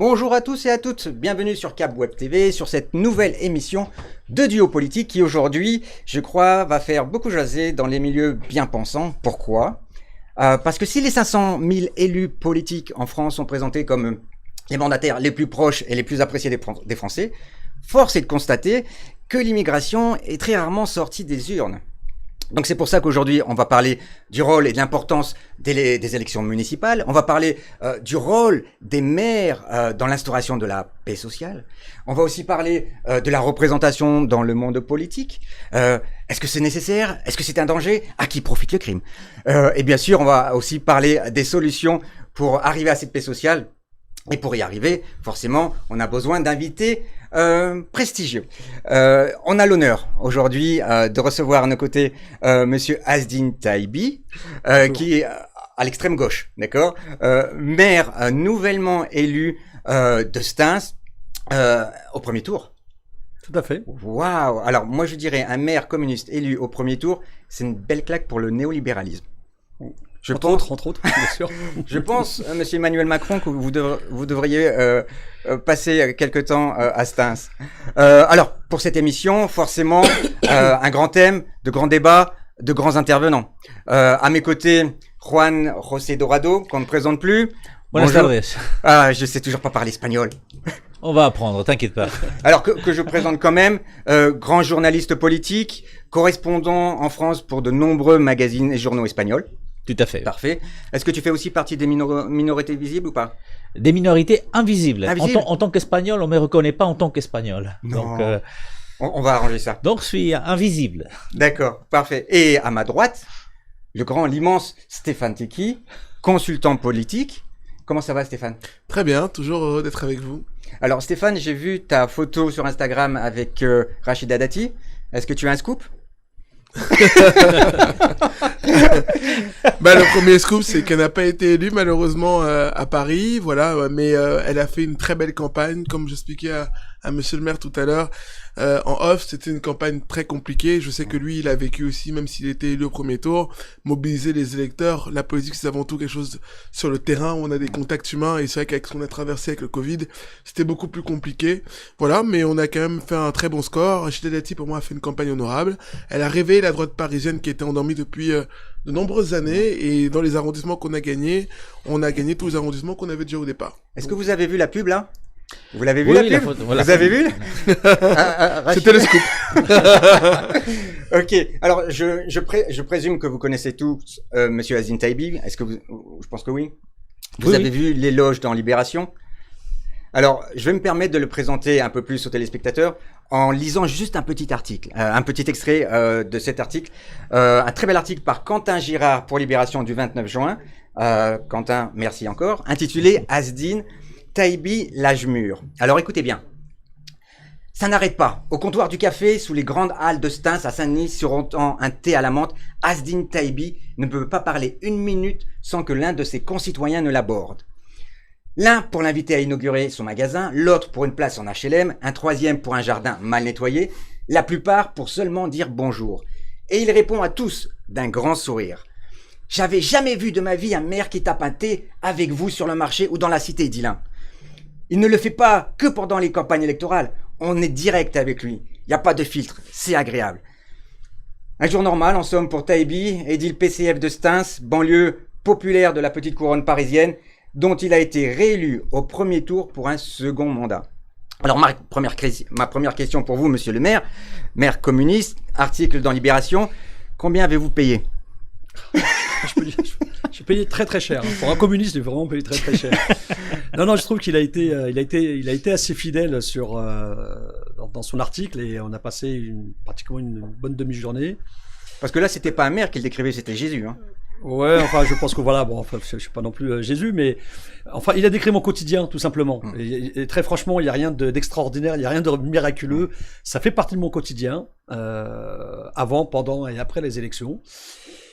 Bonjour à tous et à toutes, bienvenue sur Cap Web TV, sur cette nouvelle émission de Duo Politique qui aujourd'hui, je crois, va faire beaucoup jaser dans les milieux bien pensants. Pourquoi ? Parce que si les 500 000 élus politiques en France sont présentés comme les mandataires les plus proches et les plus appréciés des Français, force est de constater que l'immigration est très rarement sortie des urnes. Donc c'est pour ça qu'aujourd'hui, on va parler du rôle et de l'importance des élections municipales. On va parler du rôle des maires dans l'instauration de la paix sociale. On va aussi parler de la représentation dans le monde politique. Est-ce que c'est nécessaire ? Est-ce que c'est un danger ? À qui profite le crime ? Et bien sûr, on va aussi parler des solutions pour arriver à cette paix sociale. Et pour y arriver, forcément, on a besoin d'invités prestigieux. On a l'honneur aujourd'hui de recevoir à nos côtés Monsieur Azdine Taibi, qui est à l'extrême gauche, d'accord, maire nouvellement élu de Stains au premier tour. Tout à fait. Waouh! Alors moi je dirais un maire communiste élu au premier tour, c'est une belle claque pour le néolibéralisme. Entre autres, bien sûr. Je pense, Monsieur Emmanuel Macron, que vous devriez passer quelque temps à Stains. Alors, pour cette émission, forcément, un grand thème, de grands débats, de grands intervenants. À mes côtés, Juan José Dorado, qu'on ne présente plus. Buenas tardes. Ah, je sais toujours pas parler espagnol. On va apprendre, t'inquiète pas. Alors que je présente quand même, grand journaliste politique, correspondant en France pour de nombreux magazines et journaux espagnols. Tout à fait. Parfait. Est-ce que tu fais aussi partie des minorités visibles ou pas ? Des minorités invisibles. Invisibles. En tant qu'Espagnol, on ne me reconnaît pas en tant qu'Espagnol. Non. Donc, on va arranger ça. donc, je suis invisible. D'accord, parfait. Et à ma droite, l'immense Stéphane Teki, consultant politique. Comment ça va, Stéphane ? Très bien, toujours heureux d'être avec vous. Alors, Stéphane, j'ai vu ta photo sur Instagram avec Rachida Dati. Est-ce que tu as un scoop ? Le premier scoop, c'est qu'elle n'a pas été élue malheureusement à Paris, voilà, mais elle a fait une très belle campagne, comme j'expliquais à Monsieur le maire tout à l'heure. En off, c'était une campagne très compliquée. Je sais que lui, il a vécu aussi, même s'il était élu au premier tour, mobiliser les électeurs. La politique, c'est avant tout quelque chose sur le terrain où on a des contacts humains. Et c'est vrai qu'avec ce qu'on a traversé avec le Covid, c'était beaucoup plus compliqué. Voilà, mais on a quand même fait un très bon score. Rachida Dati, pour moi, a fait une campagne honorable. Elle a réveillé la droite parisienne qui était endormie depuis de nombreuses années. Et dans les arrondissements qu'on a gagnés, on a gagné tous les arrondissements qu'on avait déjà au départ. Est-ce que vous avez vu la pub là ? Vous l'avez vu, Oui, la pub ? photo, voilà. Vous avez vu ? C'était le scoop. Ok, alors je présume que vous connaissez tous Monsieur Azdine Taibi. Est-ce que je pense que oui. Vous avez vu l'éloge dans Libération. Alors, je vais me permettre de le présenter un peu plus aux téléspectateurs en lisant juste un petit article, un petit extrait de cet article, un très bel article par Quentin Girard pour Libération du 29 juin. Quentin, merci encore, intitulé Azdine Taibi, l'âge mûr. Alors écoutez bien. Ça n'arrête pas. Au comptoir du café, sous les grandes halles de Stains à Saint-Denis, surentant un thé à la menthe, Azdine Taibi ne peut pas parler une minute sans que l'un de ses concitoyens ne l'aborde. L'un pour l'inviter à inaugurer son magasin, l'autre pour une place en HLM, un troisième pour un jardin mal nettoyé, la plupart pour seulement dire bonjour. Et il répond à tous d'un grand sourire. « J'avais jamais vu de ma vie un maire qui tape un thé avec vous sur le marché ou dans la cité, dit l'un. Il ne le fait pas que pendant les campagnes électorales. On est direct avec lui. Il n'y a pas de filtre. C'est agréable. » Un jour normal, en somme, pour Taibi, édile PCF de Stains, banlieue populaire de la petite couronne parisienne, dont il a été réélu au premier tour pour un second mandat. Alors, ma première question pour vous, monsieur le maire communiste, article dans Libération, combien avez-vous payé ? J'ai payé très très cher. Pour un communiste, j'ai vraiment payé très très cher. Non, je trouve qu'il a été assez fidèle dans son article et on a passé pratiquement une bonne demi-journée. Parce que là, c'était pas un maire qu'il décrivait, c'était Jésus, hein. Ouais, enfin, je pense que voilà, bon, enfin, je suis pas non plus Jésus, mais enfin, il a décrit mon quotidien, tout simplement. Et très franchement, il y a rien d'extraordinaire, il y a rien de miraculeux. Ça fait partie de mon quotidien, avant, pendant et après les élections.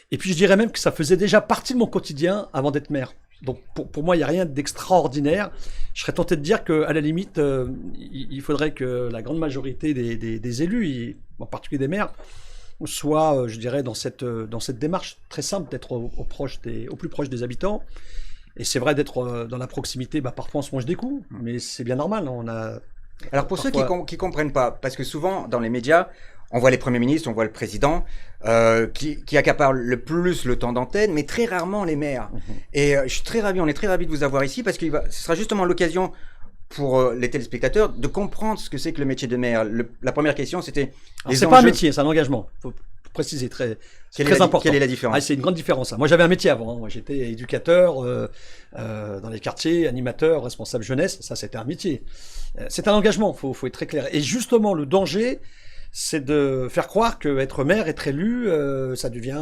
Et puis, je dirais même que ça faisait déjà partie de mon quotidien avant d'être maire. Donc, pour moi, il y a rien d'extraordinaire. Je serais tenté de dire que, à la limite, il faudrait que la grande majorité des élus, et en particulier des maires, soit, je dirais, dans cette démarche très simple d'être au plus proche des habitants Et c'est vrai d'être dans la proximité, parfois on se mange des coups, mais c'est bien normal. Alors pour ceux Parfois- qui comprennent pas, parce que souvent dans les médias, on voit les premiers ministres, on voit le président qui accapare le plus le temps d'antenne, mais très rarement les maires. Et je suis très ravi, on est très ravi de vous avoir ici parce que ce sera justement l'occasion pour les téléspectateurs de comprendre ce que c'est que le métier de maire. La première question, c'était Alors, c'est pas un métier, c'est un engagement. Faut préciser c'est très important. Quelle est la différence? C'est une grande différence. Moi, j'avais un métier avant. Moi, j'étais éducateur dans les quartiers, animateur, responsable jeunesse. Ça, c'était un métier. C'est un engagement. Faut être très clair. Et justement, le danger, c'est de faire croire que être maire, être élu, ça devient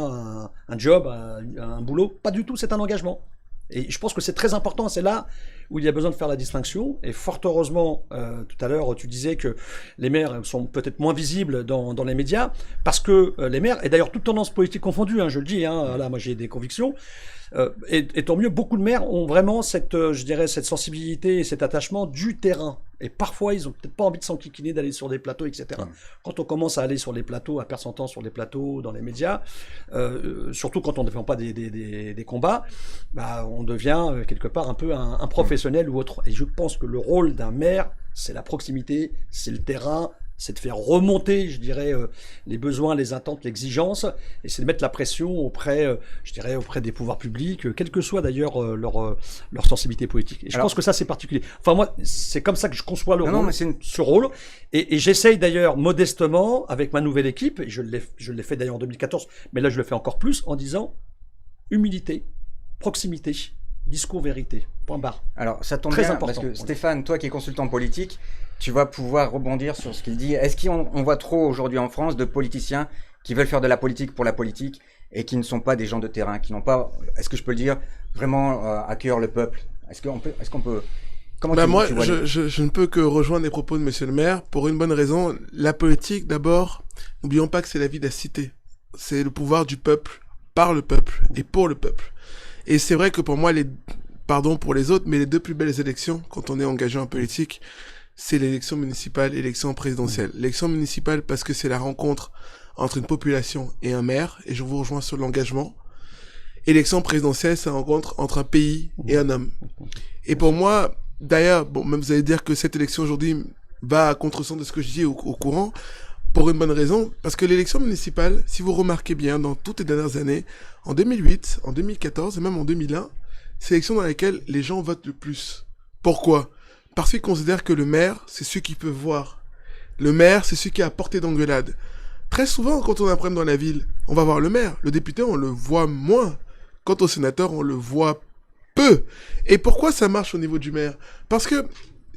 un job, un boulot. Pas du tout. C'est un engagement. Et je pense que c'est très important. C'est là où il y a besoin de faire la distinction. Et fort heureusement, tout à l'heure, tu disais que les maires sont peut-être moins visibles dans les médias, parce que les maires, et d'ailleurs toute tendance politique confondue, je le dis, là, moi j'ai des convictions, et tant mieux, beaucoup de maires ont vraiment je dirais, cette sensibilité et cet attachement du terrain. Et parfois, ils ont peut-être pas envie de s'enquiquiner, d'aller sur des plateaux, etc. Quand on commence à aller sur les plateaux, à perdre son temps sur les plateaux, dans les médias, surtout quand on ne défend pas des combats, on devient quelque part un peu un professionnel ou autre. Et je pense que le rôle d'un maire, c'est la proximité, c'est le terrain, c'est de faire remonter, je dirais, les besoins, les attentes, l'exigence, et c'est de mettre la pression auprès des pouvoirs publics, quelle que soit d'ailleurs leur sensibilité politique. Et je pense que ça, c'est particulier. Enfin, moi, c'est comme ça que je conçois ce rôle, et j'essaye d'ailleurs modestement, avec ma nouvelle équipe, et je l'ai fait d'ailleurs en 2014, mais là, je le fais encore plus, en disant humilité, proximité, discours vérité, point barre. Alors, ça tombe Très bien, important. parce que Stéphane, toi qui es consultant politique, tu vas pouvoir rebondir sur ce qu'il dit. Est-ce qu'on voit trop aujourd'hui en France de politiciens qui veulent faire de la politique pour la politique et qui ne sont pas des gens de terrain, qui n'ont pas, est-ce que je peux le dire, vraiment à cœur le peuple? Est-ce qu'on peut comment Moi, tu vois je ne peux que rejoindre les propos de Monsieur le maire pour une bonne raison. La politique, d'abord, n'oublions pas que c'est la vie de la cité. C'est le pouvoir du peuple, par le peuple et pour le peuple. Et c'est vrai que pour moi, pardon pour les autres, mais les deux plus belles élections, quand on est engagé en politique, c'est l'élection municipale et l'élection présidentielle. L'élection municipale parce que c'est la rencontre entre une population et un maire, et je vous rejoins sur l'engagement. Élection présidentielle, c'est la rencontre entre un pays et un homme. Et pour moi, d'ailleurs, même vous allez dire que cette élection aujourd'hui va à contresens de ce que je dis au courant, pour une bonne raison, parce que l'élection municipale, si vous remarquez bien, dans toutes les dernières années, en 2008, en 2014 et même en 2001, c'est l'élection dans laquelle les gens votent le plus. Pourquoi ? Parce qu'ils considèrent que le maire, c'est celui qui peut voir. Le maire, c'est celui qui a portée d'engueulade. Très souvent, quand on a un problème dans la ville, on va voir le maire. Le député, on le voit moins. Quant au sénateur, on le voit peu. Et pourquoi ça marche au niveau du maire ? Parce que,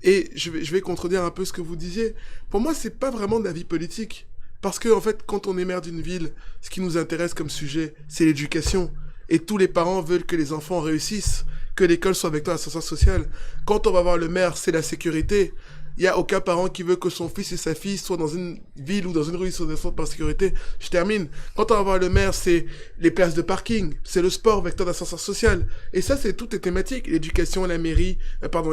et je vais contredire un peu ce que vous disiez, pour moi, c'est pas vraiment de la vie politique. Parce que, en fait, quand on est maire d'une ville, ce qui nous intéresse comme sujet, c'est l'éducation. Et tous les parents veulent que les enfants réussissent, que l'école soit vecteur d'ascenseur social. Quand on va voir le maire, c'est la sécurité. Il n'y a aucun parent qui veut que son fils et sa fille soient dans une ville ou dans une rue où ils sont par sécurité. Je termine. Quand on va voir le maire, c'est les places de parking, c'est le sport, vecteur d'ascenseur social. Et ça, c'est toutes les thématiques. L'éducation, la mairie,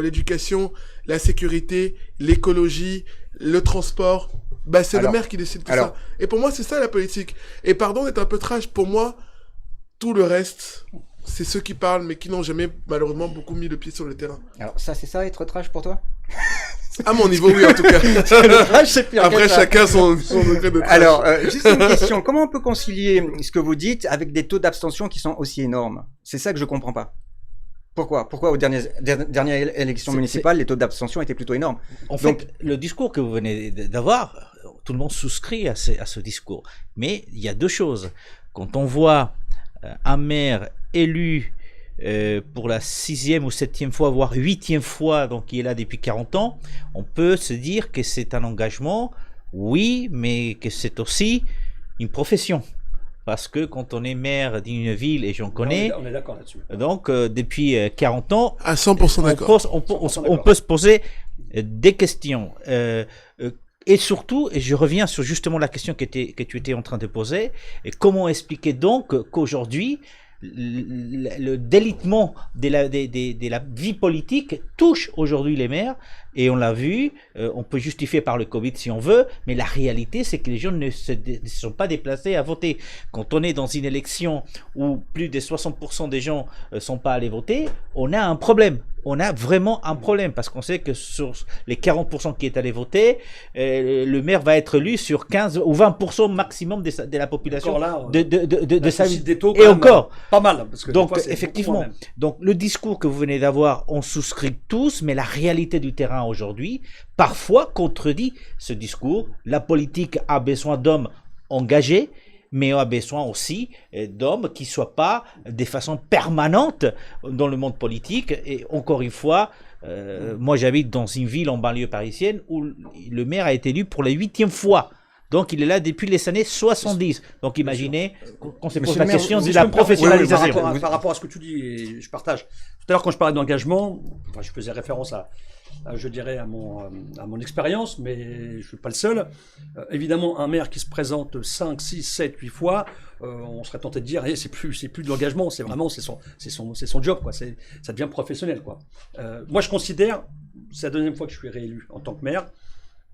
l'éducation, la sécurité, l'écologie, le transport. C'est le maire qui décide tout ça. Et pour moi, c'est ça la politique. Et pardon d'être un peu trash, pour moi, tout le reste, c'est ceux qui parlent, mais qui n'ont jamais, malheureusement, beaucoup mis le pied sur le terrain. Alors, c'est ça, être trash pour toi? À mon niveau, oui, en tout cas. Le trash, c'est pire. Après, chacun son degré de trash. Alors, juste une question. Comment on peut concilier ce que vous dites avec des taux d'abstention qui sont aussi énormes? C'est ça que je comprends pas. Pourquoi aux dernières élections municipales, les taux d'abstention étaient plutôt énormes? En fait, le discours que vous venez d'avoir, tout le monde souscrit à ce discours. Mais il y a deux choses. Quand on voit un maire élu pour la 6e ou 7e fois, voire 8e fois, donc qui est là depuis 40 ans, on peut se dire que c'est un engagement, oui, mais que c'est aussi une profession. Parce que quand on est maire d'une ville, et j'en connais, on est d'accord là-dessus. Donc depuis 40 ans, à 100% d'accord. On peut se poser des questions. Et surtout, et je reviens sur justement la question que tu étais en train de poser, et comment expliquer donc qu'aujourd'hui, le délitement de la vie politique touche aujourd'hui les maires, et on l'a vu, on peut justifier par le Covid si on veut, mais la réalité c'est que les gens ne se sont pas déplacés à voter. Quand on est dans une élection où plus de 60% des gens ne sont pas allés voter, on a un problème. On a vraiment un problème, parce qu'on sait que sur les 40% qui est allé voter, le maire va être élu sur 15 ou 20% maximum de la population là, de sa ville. des taux, Et encore, pas mal. Parce que donc des fois, c'est effectivement, beaucoup, donc le discours que vous venez d'avoir, on souscrit tous, mais la réalité du terrain aujourd'hui, parfois contredit ce discours. La politique a besoin d'hommes engagés, mais on a besoin aussi d'hommes qui ne soient pas de façon permanente dans le monde politique. Et encore une fois, moi j'habite dans une ville en banlieue parisienne où le maire a été élu pour la 8e fois. Donc il est là depuis les années 70. Donc imaginez qu'on se pose la question de la professionnalisation. Par rapport à ce que tu dis, et je partage. Tout à l'heure quand je parlais d'engagement, enfin, je faisais référence je dirais à mon expérience, mais je suis pas le seul. Évidemment, un maire qui se présente 5, 6, 7, 8 fois, on serait tenté de dire, c'est plus de l'engagement, c'est vraiment c'est son job, quoi. Ça devient professionnel, quoi. Moi, je considère, c'est la deuxième fois que je suis réélu en tant que maire.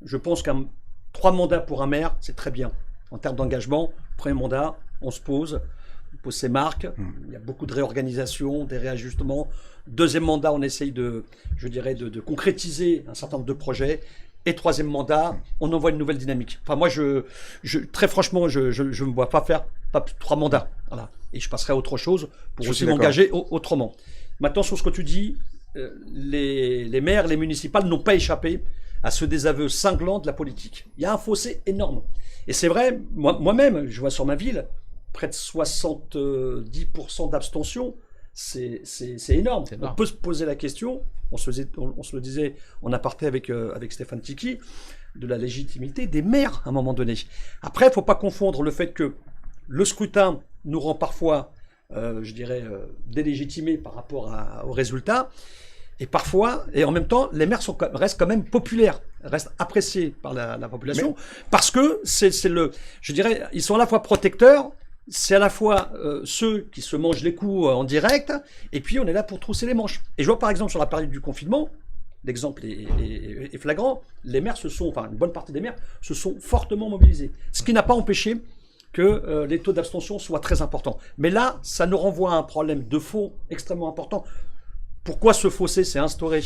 Je pense qu'un 3 mandats pour un maire, c'est très bien en termes d'engagement. Premier mandat, on pose ses marques. Il y a beaucoup de réorganisation, des réajustements. Deuxième mandat, on essaye de concrétiser un certain nombre de projets. Et troisième mandat, on envoie une nouvelle dynamique. Enfin, moi, très franchement, je ne me vois pas faire pas plus de 3 mandats. Voilà. Et je passerai à autre chose pour aussi m'engager autrement. Maintenant, sur ce que tu dis, les maires, les municipales n'ont pas échappé à ce désaveu cinglant de la politique. Il y a un fossé énorme. Et c'est vrai, moi-même, je vois sur ma ville, près de 70% d'abstention, c'est énorme. On peut se poser la question, on se le disait en aparté avec Stéphane Tiki, de la légitimité des maires à un moment donné. Après, il ne faut pas confondre le fait que le scrutin nous rend parfois, délégitimés par rapport aux résultats, et parfois, et en même temps, les maires restent quand même populaires, restent appréciés par la population, parce que ils sont à la fois protecteurs, c'est à la fois ceux qui se mangent les coups en direct, et puis on est là pour trousser les manches. Et je vois par exemple sur la période du confinement, l'exemple est flagrant, les maires une bonne partie des maires se sont fortement mobilisés. Ce qui n'a pas empêché que les taux d'abstention soient très importants. Mais là, ça nous renvoie à un problème de fond extrêmement important. Pourquoi ce fossé s'est instauré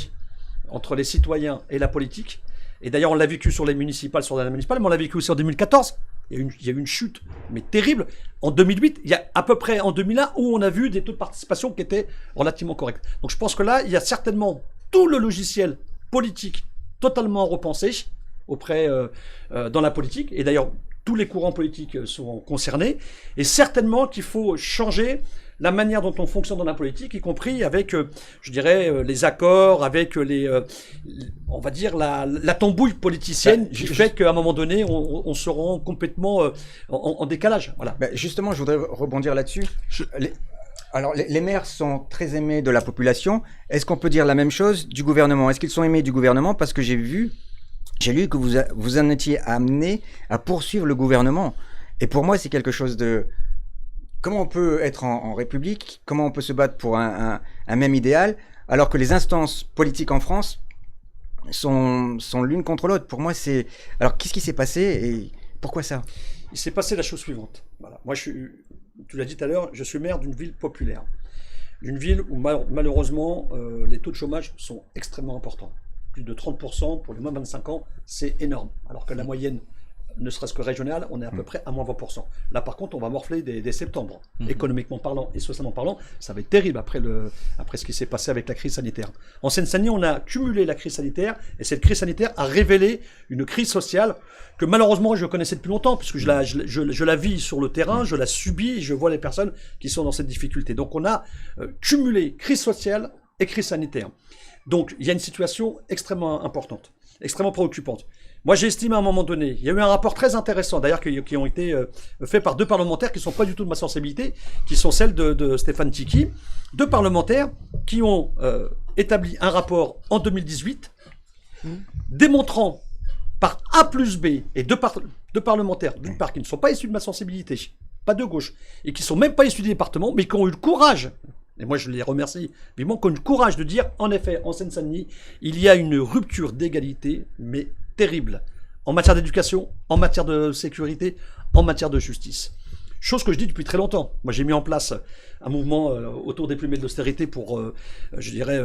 entre les citoyens et la politique? Et d'ailleurs, on l'a vécu sur les municipales, sur la municipale, mais on l'a vécu aussi en 2014. Il y a eu une chute, mais terrible. En 2008, il y a à peu près en 2001 où on a vu des taux de participation qui étaient relativement corrects. Donc je pense que là, il y a certainement tout le logiciel politique totalement repensé dans la politique. Et d'ailleurs, tous les courants politiques sont concernés. Et certainement qu'il faut changer la manière dont on fonctionne dans la politique, y compris avec, les accords, avec on va dire la tambouille politicienne, qui fait qu'à un moment donné, on se rend complètement en décalage. Voilà. Justement, je voudrais rebondir là-dessus. Alors, les maires sont très aimés de la population. Est-ce qu'on peut dire la même chose du gouvernement? Est-ce qu'ils sont aimés du gouvernement? Parce que j'ai lu que vous en étiez amené à poursuivre le gouvernement. Et pour moi, c'est quelque chose de... Comment on peut être en République? Comment on peut se battre pour un même idéal alors que les instances politiques en France sont l'une contre l'autre? Pour moi, c'est... Alors, qu'est-ce qui s'est passé et pourquoi ça? Il s'est passé la chose suivante. Voilà. Moi, tu l'as dit tout à l'heure, je suis maire d'une ville populaire. D'une ville où, malheureusement, les taux de chômage sont extrêmement importants. Plus de 30% pour les moins de 25 ans, c'est énorme. Alors que la moyenne, ne serait-ce que régionale, on est à peu près à moins 20%. Là, par contre, on va morfler dès septembre. Économiquement parlant et socialement parlant, ça va être terrible après ce qui s'est passé avec la crise sanitaire. En Seine-Saint-Denis, on a cumulé la crise sanitaire, et cette crise sanitaire a révélé une crise sociale que malheureusement, je connaissais depuis longtemps, puisque je la vis sur le terrain, je la subis, et je vois les personnes qui sont dans cette difficulté. Donc, on a cumulé crise sociale et crise sanitaire. Donc, il y a une situation extrêmement importante, extrêmement préoccupante. Moi, j'estime à un moment donné, il y a eu un rapport très intéressant, d'ailleurs, qui ont été faits par 2 parlementaires qui ne sont pas du tout de ma sensibilité, qui sont celles de Stéphane Tiki, 2 parlementaires qui ont établi un rapport en 2018, démontrant par A plus B, et 2 parlementaires, d'une part, qui ne sont pas issus de ma sensibilité, pas de gauche, et qui sont même pas issus des départements, mais qui ont eu le courage, et moi je les remercie vivement, qui ont eu le courage de dire, en effet, en Seine-Saint-Denis, il y a une rupture d'égalité, mais terrible, en matière d'éducation, en matière de sécurité, en matière de justice. Chose que je dis depuis très longtemps. Moi, j'ai mis en place un mouvement autour des plumes de l'austérité pour, je dirais,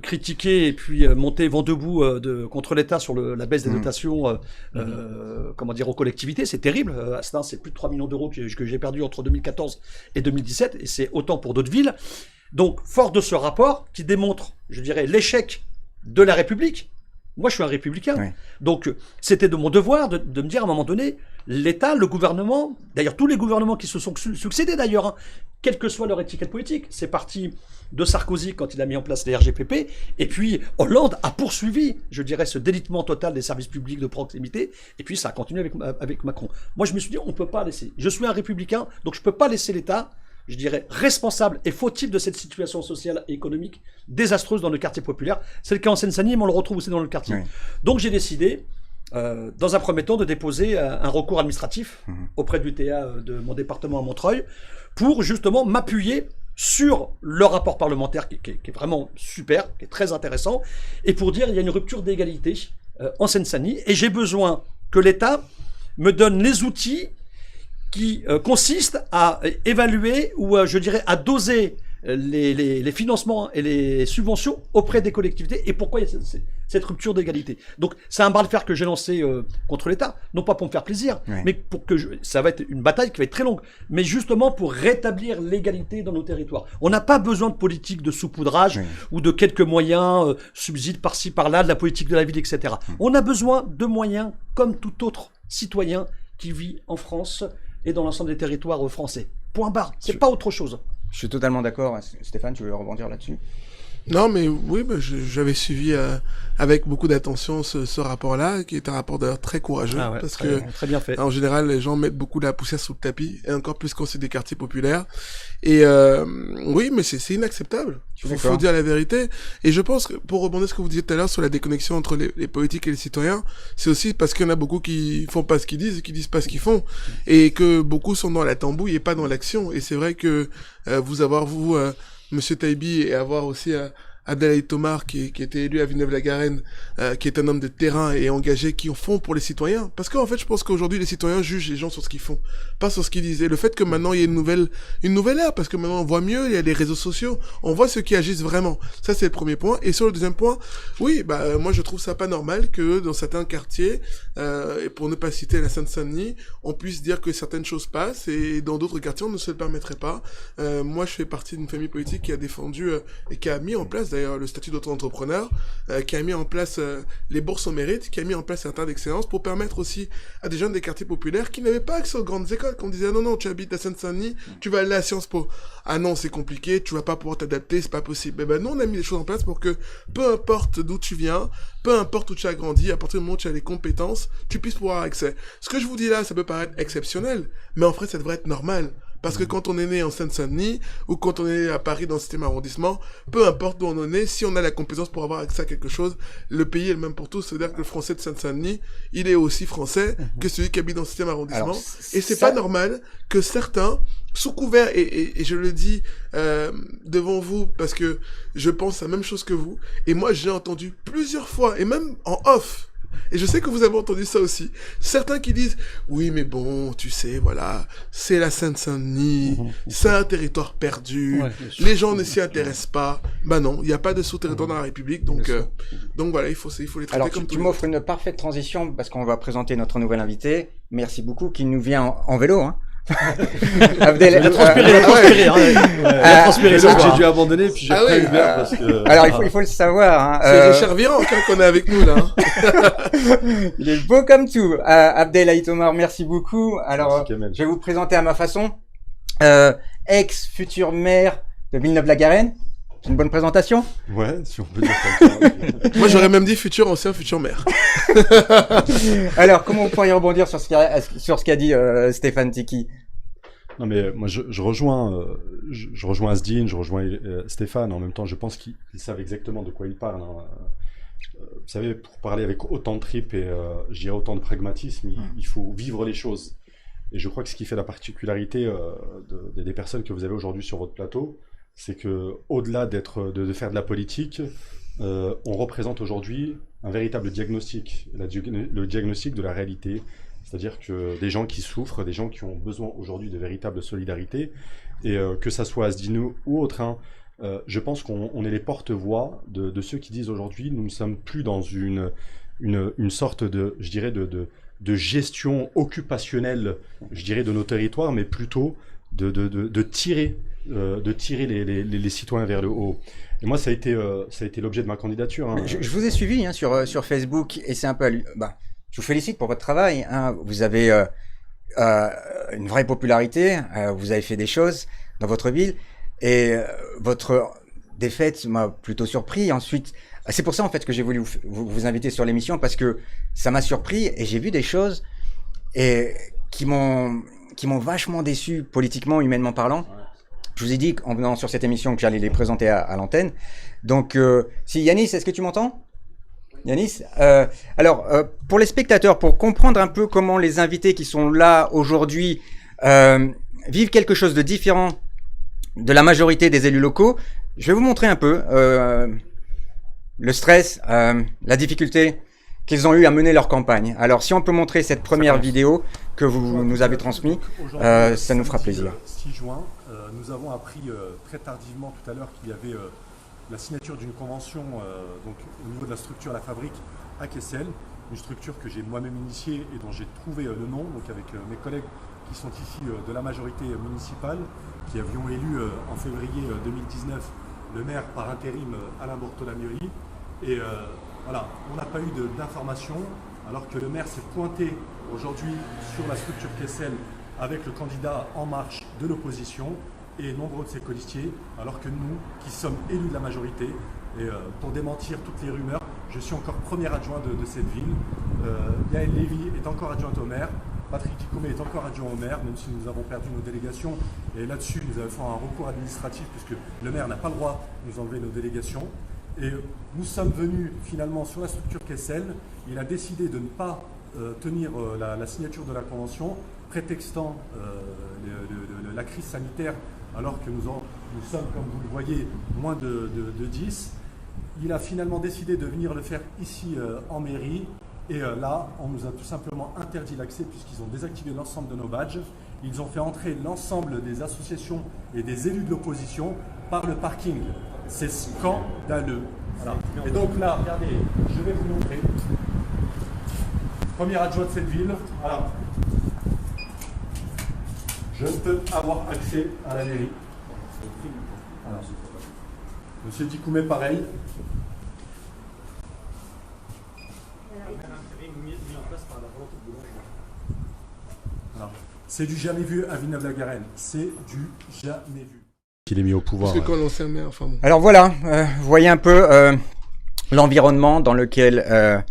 critiquer et puis monter vent debout contre l'État sur la baisse des dotations comment dire, aux collectivités. C'est terrible. À ce temps, c'est plus de 3 millions d'euros que j'ai perdu entre 2014 et 2017. Et c'est autant pour d'autres villes. Donc, fort de ce rapport qui démontre, je dirais, l'échec de la République. Moi, je suis un républicain. Oui. Donc, c'était de mon devoir de me dire à un moment donné, l'État, le gouvernement, d'ailleurs tous les gouvernements qui se sont succédés d'ailleurs, hein, quelle que soit leur étiquette politique, c'est parti de Sarkozy quand il a mis en place les RGPP, et puis Hollande a poursuivi, je dirais, ce délitement total des services publics de proximité, et puis ça a continué avec Macron. Moi, je me suis dit, on ne peut pas laisser. Je suis un républicain, donc je ne peux pas laisser l'État, je dirais, responsable et fautif de cette situation sociale et économique désastreuse dans le quartier populaire. C'est le cas en Seine-Saint-Denis, mais on le retrouve aussi dans le quartier. Oui. Donc j'ai décidé, dans un premier temps, de déposer un recours administratif auprès du TA de mon département à Montreuil pour justement m'appuyer sur le rapport parlementaire qui est vraiment super, qui est très intéressant, et pour dire il y a une rupture d'égalité en Seine-Saint-Denis, et j'ai besoin que l'État me donne les outils qui consiste à évaluer ou je dirais à doser les financements et les subventions auprès des collectivités et pourquoi il y a cette rupture d'égalité. Donc c'est un bras-de-fer que j'ai lancé contre l'État, non pas pour me faire plaisir, mais pour que ça va être une bataille qui va être très longue, mais justement pour rétablir l'égalité dans nos territoires. On n'a pas besoin de politique de saupoudrage ou de quelques moyens, subsides par-ci par-là, de la politique de la ville, etc. On a besoin de moyens comme tout autre citoyen qui vit en France et dans l'ensemble des territoires français. Point barre. C'est pas autre chose. Je suis totalement d'accord. Stéphane, tu veux rebondir là-dessus ? Non, mais oui, j'avais suivi avec beaucoup d'attention ce rapport-là, qui est un rapport d'ailleurs très courageux, parce que très bien fait. En général, les gens mettent beaucoup de la poussière sous le tapis, et encore plus quand c'est des quartiers populaires. Et oui, mais c'est inacceptable. Il faut dire la vérité. Et je pense que, pour rebondir ce que vous disiez tout à l'heure sur la déconnexion entre les politiques et les citoyens, c'est aussi parce qu'il y en a beaucoup qui font pas ce qu'ils disent et qui disent pas ce qu'ils font, et que beaucoup sont dans la tambouille et pas dans l'action. Et c'est vrai que vous Monsieur Taïbi, et avoir aussi Abdelhaït Omar qui était élu à Villeneuve-la-Garenne, qui est un homme de terrain et engagé, qui en font pour les citoyens. Parce qu'en fait, je pense qu'aujourd'hui, les citoyens jugent les gens sur ce qu'ils font, pas sur ce qu'ils disent. Et le fait que maintenant, il y ait une nouvelle ère, parce que maintenant, on voit mieux, il y a les réseaux sociaux, on voit ceux qui agissent vraiment. Ça, c'est le premier point. Et sur le deuxième point, oui, moi, je trouve ça pas normal que dans certains quartiers, et pour ne pas citer la Seine-Saint-Denis, on puisse dire que certaines choses passent, et dans d'autres quartiers, on ne se le permettrait pas. Moi, je fais partie d'une famille politique qui a défendu, et qui a mis en place, d'ailleurs, le statut d'auto-entrepreneur, qui a mis en place les bourses au mérite, qui a mis en place certains d'excellence pour permettre aussi à des jeunes des quartiers populaires qui n'avaient pas accès aux grandes écoles, qu'on disait non, tu habites à Seine-Saint-Denis, tu vas aller à Sciences Po. Ah non, c'est compliqué, tu vas pas pouvoir t'adapter, c'est pas possible. Mais non, on a mis les choses en place pour que peu importe d'où tu viens, peu importe où tu as grandi, à partir du moment où tu as les compétences, tu puisses pouvoir avoir accès. Ce que je vous dis là, ça peut paraître exceptionnel, mais en fait, ça devrait être normal. Parce que quand on est né en Seine-Saint-Denis, ou quand on est né à Paris dans le 7e arrondissement, peu importe d'où on en est, si on a la compétence pour avoir accès à quelque chose, le pays est le même pour tous. C'est-à-dire que le français de Seine-Saint-Denis, il est aussi français que celui qui habite dans le 7e arrondissement. Alors, et c'est pas normal que certains, sous couvert, et je le dis devant vous, parce que je pense la même chose que vous, et moi j'ai entendu plusieurs fois, et même en off, et je sais que vous avez entendu ça aussi. Certains qui disent, oui, mais bon, tu sais, voilà, c'est la Seine-Saint-Denis, c'est un territoire perdu, les gens ne s'y intéressent pas. Bah non, il n'y a pas de sous-territoire dans la République, donc voilà, il faut les traiter. Alors, comme tu m'offres une parfaite transition, parce qu'on va présenter notre nouvel invité. Merci beaucoup, qui nous vient en vélo, hein. Abdel, il a transpiré, donc j'ai dû abandonner, puis j'ai pris Uber parce que... Alors il faut le savoir, hein. C'est Richard Virenque qu'on a avec nous là, hein. Il est beau comme tout. Abdelhaït Omar, merci beaucoup. Alors je vais vous présenter à ma façon. Ex-futur maire de Villeneuve-la-Garenne. C'est une bonne présentation? Ouais, si on peut dire comme ça. Moi, j'aurais même dit futur ancien, futur maire. Alors, comment vous pourriez rebondir sur ce qu'a dit Stéphane Tiki? Non, mais moi, je rejoins Asdine, je rejoins Stéphane. En même temps, je pense qu'ils savent exactement de quoi ils parlent. Hein. Vous savez, pour parler avec autant de tripes et autant de pragmatisme, il faut vivre les choses. Et je crois que ce qui fait la particularité des personnes que vous avez aujourd'hui sur votre plateau, c'est que au-delà de faire de la politique, on représente aujourd'hui un véritable diagnostic, le diagnostic de la réalité. C'est-à-dire que des gens qui souffrent, des gens qui ont besoin aujourd'hui de véritable solidarité, et que ça soit Asdino ou autre, hein, je pense qu'on est les porte-voix de ceux qui disent aujourd'hui, nous ne sommes plus dans une sorte de, je dirais, de gestion occupationnelle, je dirais, de nos territoires, mais plutôt de tirer les citoyens vers le haut. Et moi, ça a été l'objet de ma candidature. Hein. Je vous ai suivi, hein, sur Facebook, et c'est un peu... je vous félicite pour votre travail. Hein. Vous avez une vraie popularité, vous avez fait des choses dans votre ville, et votre défaite m'a plutôt surpris. Ensuite, c'est pour ça en fait que j'ai voulu vous inviter sur l'émission, parce que ça m'a surpris et j'ai vu des choses qui m'ont vachement déçu politiquement, humainement parlant. Je vous ai dit en venant sur cette émission que j'allais les présenter à l'antenne. Donc, si Yanis, est-ce que tu m'entends ? Yanis, alors pour les spectateurs, pour comprendre un peu comment les invités qui sont là aujourd'hui vivent quelque chose de différent de la majorité des élus locaux, je vais vous montrer un peu le stress, la difficulté qu'ils ont eu à mener leur campagne. Alors si on peut montrer cette première vidéo que vous nous avez transmise, ça nous fera plaisir. 6 juin, nous avons appris très tardivement tout à l'heure qu'il y avait la signature d'une convention donc, au niveau de la structure La Fabrique à Kessel, une structure que j'ai moi-même initiée et dont j'ai trouvé le nom, donc avec mes collègues qui sont ici de la majorité municipale, qui avions élu en février 2019 le maire par intérim Alain Bortolamuri. Et voilà, on n'a pas eu d'informations, alors que le maire s'est pointé aujourd'hui sur la structure Kessel avec le candidat En Marche de l'opposition et nombreux de ses colistiers, alors que nous, qui sommes élus de la majorité, et pour démentir toutes les rumeurs, je suis encore premier adjoint de cette ville. Yael Lévy est encore adjointe au maire. Patrick Dicomé est encore adjoint au maire, même si nous avons perdu nos délégations. Et là-dessus, nous avons fait un recours administratif, puisque le maire n'a pas le droit de nous enlever nos délégations. Et nous sommes venus finalement sur la structure Kessel. Il a décidé de ne pas tenir la signature de la convention, prétextant la crise sanitaire, alors que nous sommes, comme vous le voyez, moins de 10. Il a finalement décidé de venir le faire ici en mairie. Et là, on nous a tout simplement interdit l'accès puisqu'ils ont désactivé l'ensemble de nos badges. Ils ont fait entrer l'ensemble des associations et des élus de l'opposition par le parking. C'est scandaleux. Voilà. Et donc là, regardez, je vais vous montrer. Premier adjoint de cette ville. Voilà. Je peux avoir accès à la mairie. Voilà. Monsieur Dicoumet, pareil. Alors, c'est du jamais vu à Villeneuve-la-Garenne. C'est du jamais vu. Qu'il est mis au pouvoir. Parce que quand l'ancien maire, enfin bon. Alors voilà, vous voyez un peu l'environnement dans lequel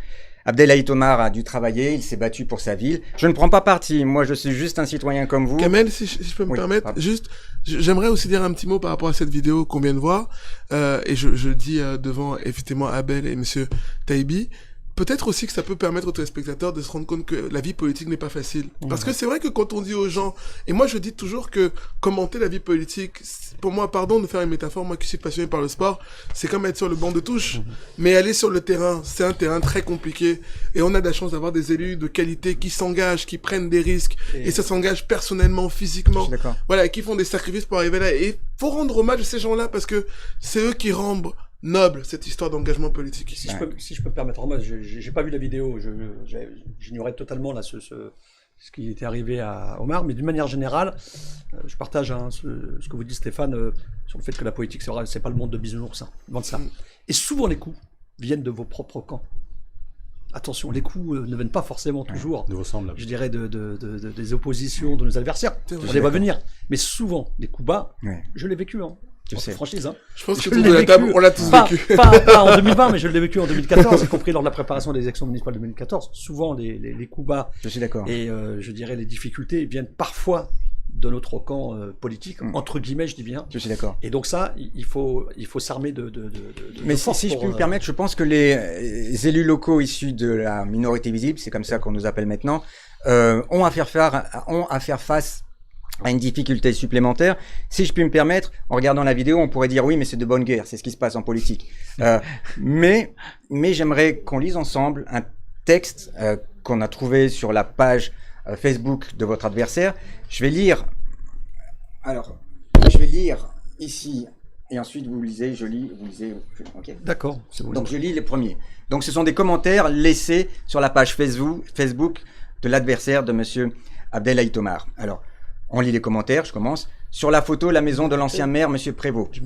Abdelhaït Omar a dû travailler. Il s'est battu pour sa ville. Je ne prends pas parti. Moi, je suis juste un citoyen comme vous. Kamel, si je peux me permettre, juste, j'aimerais aussi dire un petit mot par rapport à cette vidéo qu'on vient de voir. Et je dis devant effectivement Abel et Monsieur Taïbi. Peut-être aussi que ça peut permettre aux téléspectateurs de se rendre compte que la vie politique n'est pas facile. Parce que c'est vrai que quand on dit aux gens, et moi je dis toujours que commenter la vie politique, pour moi, pardon de faire une métaphore, moi qui suis passionné par le sport, c'est comme être sur le banc de touche. Mais aller sur le terrain, c'est un terrain très compliqué. Et on a de la chance d'avoir des élus de qualité qui s'engagent, qui prennent des risques, et ça s'engage personnellement, physiquement. Voilà, et qui font des sacrifices pour arriver là. Et faut rendre hommage à ces gens-là parce que c'est eux qui rendent noble cette histoire d'engagement politique. Si je peux me permettre, j'ai pas vu la vidéo, j'ignorais totalement là ce qui était arrivé à Omar, mais d'une manière générale, je partage ce que vous dit Stéphane sur le fait que la politique, c'est pas le monde de bisounours, hein, loin de ça. Et souvent les coups viennent de vos propres camps. Attention, les coups ne viennent pas forcément toujours, je dirais, des oppositions de nos adversaires. On les voit venir, mais souvent les coups bas, je l'ai vécu, hein. Tu sais. Franchise, hein. Je pense que autour de la table, on l'a tous vécu. Pas en 2020, mais je l'ai vécu en 2014, y compris lors de la préparation des élections municipales de 2014. Souvent, les coups bas. Je suis d'accord. Et je dirais les difficultés viennent parfois de notre camp politique, entre guillemets, je dis bien. Je suis d'accord. Et donc ça, il faut s'armer de Mais force si je pour, puis me permettre, je pense que les élus locaux issus de la minorité visible, c'est comme ça qu'on nous appelle maintenant, ont à faire face à une difficulté supplémentaire. Si je puis me permettre, en regardant la vidéo, on pourrait dire oui, mais c'est de bonne guerre, c'est ce qui se passe en politique. Mais j'aimerais qu'on lise ensemble un texte qu'on a trouvé sur la page Facebook de votre adversaire. Je vais lire ici, et ensuite vous lisez, vous lisez, ok ? D'accord, c'est bon. Donc je lis les premiers. Donc ce sont des commentaires laissés sur la page Facebook de l'adversaire de monsieur Abdel Omar. Alors, on lit les commentaires, je commence. Sur la photo, la maison de l'ancien maire, monsieur Prévost.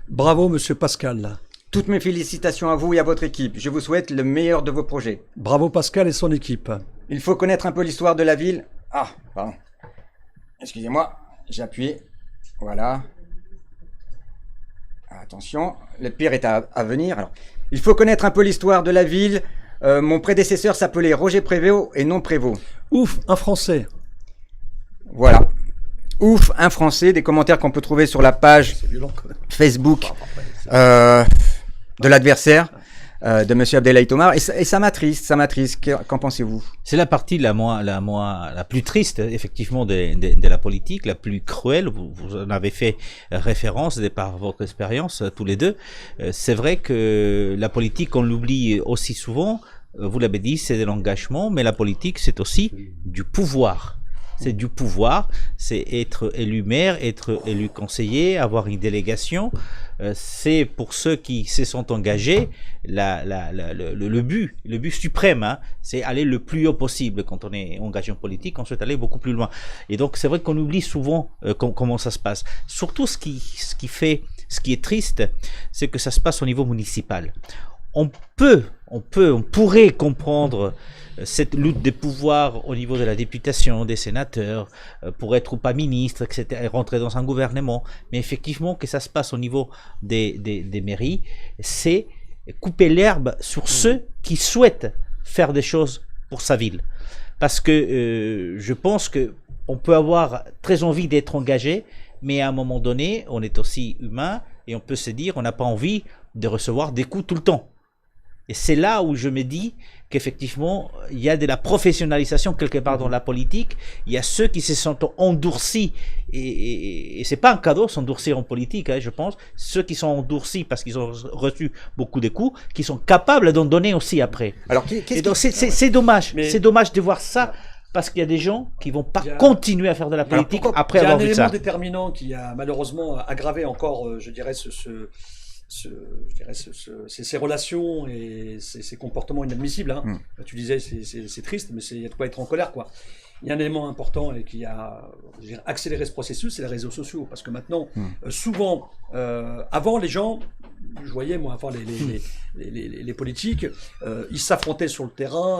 Bravo, monsieur Pascal. Toutes mes félicitations à vous et à votre équipe. Je vous souhaite le meilleur de vos projets. Bravo Pascal et son équipe. Il faut connaître un peu l'histoire de la ville. Ah, pardon. Excusez-moi, j'ai appuyé. Voilà. Attention, le pire est à venir. Alors, il faut connaître un peu l'histoire de la ville. Mon prédécesseur s'appelait Roger Prévost et non Prévost. Ouf, un Français. Voilà. Ouf, un Français. Des commentaires qu'on peut trouver sur la page Facebook de l'adversaire de monsieur Abdel Omar. Et ça m'attriste. Qu'en pensez-vous? C'est la partie la plus triste, effectivement, de la politique, la plus cruelle. Vous en avez fait référence par votre expérience, tous les deux. C'est vrai que la politique, on l'oublie aussi souvent. Vous l'avez dit, c'est de l'engagement, mais la politique, c'est aussi du pouvoir. C'est du pouvoir, c'est être élu maire, être élu conseiller, avoir une délégation. C'est pour ceux qui se sont engagés le but suprême, hein, c'est aller le plus haut possible. Quand on est engagé en politique, on souhaite aller beaucoup plus loin. Et donc c'est vrai qu'on oublie souvent comment ça se passe. Surtout ce qui est triste, c'est que ça se passe au niveau municipal. On pourrait comprendre cette lutte des pouvoirs au niveau de la députation, des sénateurs, pour être ou pas ministre, etc., et rentrer dans un gouvernement. Mais effectivement, que ça se passe au niveau des mairies, c'est couper l'herbe sur ceux qui souhaitent faire des choses pour sa ville. Parce que je pense que on peut avoir très envie d'être engagé, mais à un moment donné, on est aussi humain et on peut se dire, on n'a pas envie de recevoir des coups tout le temps. Et c'est là où je me dis qu'effectivement, il y a de la professionnalisation quelque part dans la politique. Il y a ceux qui se sont endurcis, et c'est pas un cadeau s'endurcir en politique, hein, je pense. Ceux qui sont endurcis parce qu'ils ont reçu beaucoup de coups, qui sont capables d'en donner aussi après. Alors, et donc c'est dommage. Mais c'est dommage de voir ça. Parce qu'il y a des gens qui vont pas continuer à faire de la politique après avoir vu ça. Il y a un élément déterminant qui a malheureusement aggravé encore, je dirais, ces relations et ces comportements inadmissibles. Hein. Tu disais, c'est triste, mais il y a de quoi être en colère, quoi. Il y a un élément important et qui a accéléré ce processus, c'est les réseaux sociaux. Parce que maintenant, souvent, avant, les gens, je voyais, moi, avant les politiques, ils s'affrontaient sur le terrain,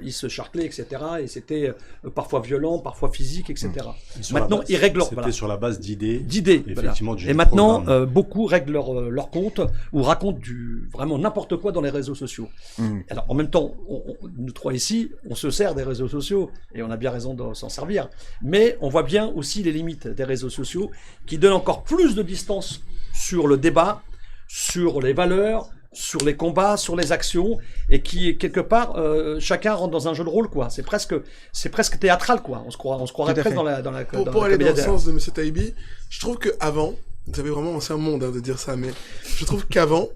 ils se charclaient, etc. Et c'était parfois violent, parfois physique, etc. Maintenant, ils règlent leur... C'était sur la base d'idées. Effectivement. Voilà. Et maintenant, beaucoup règlent leur compte ou racontent vraiment n'importe quoi dans les réseaux sociaux. Alors, en même temps, nous trois ici, on se sert des réseaux sociaux et on a bien raison de s'en servir. Mais on voit bien aussi les limites des réseaux sociaux qui donnent encore plus de distance sur le débat, sur les valeurs, sur les combats, sur les actions, et qui quelque part chacun rentre dans un jeu de rôle, quoi. C'est presque théâtral, quoi. On se croirait presque dans la pour aller dans le sens de M. Taïbi, je trouve que avant, vous savez vraiment, c'est un monde, hein, de dire ça, mais je trouve qu'avant,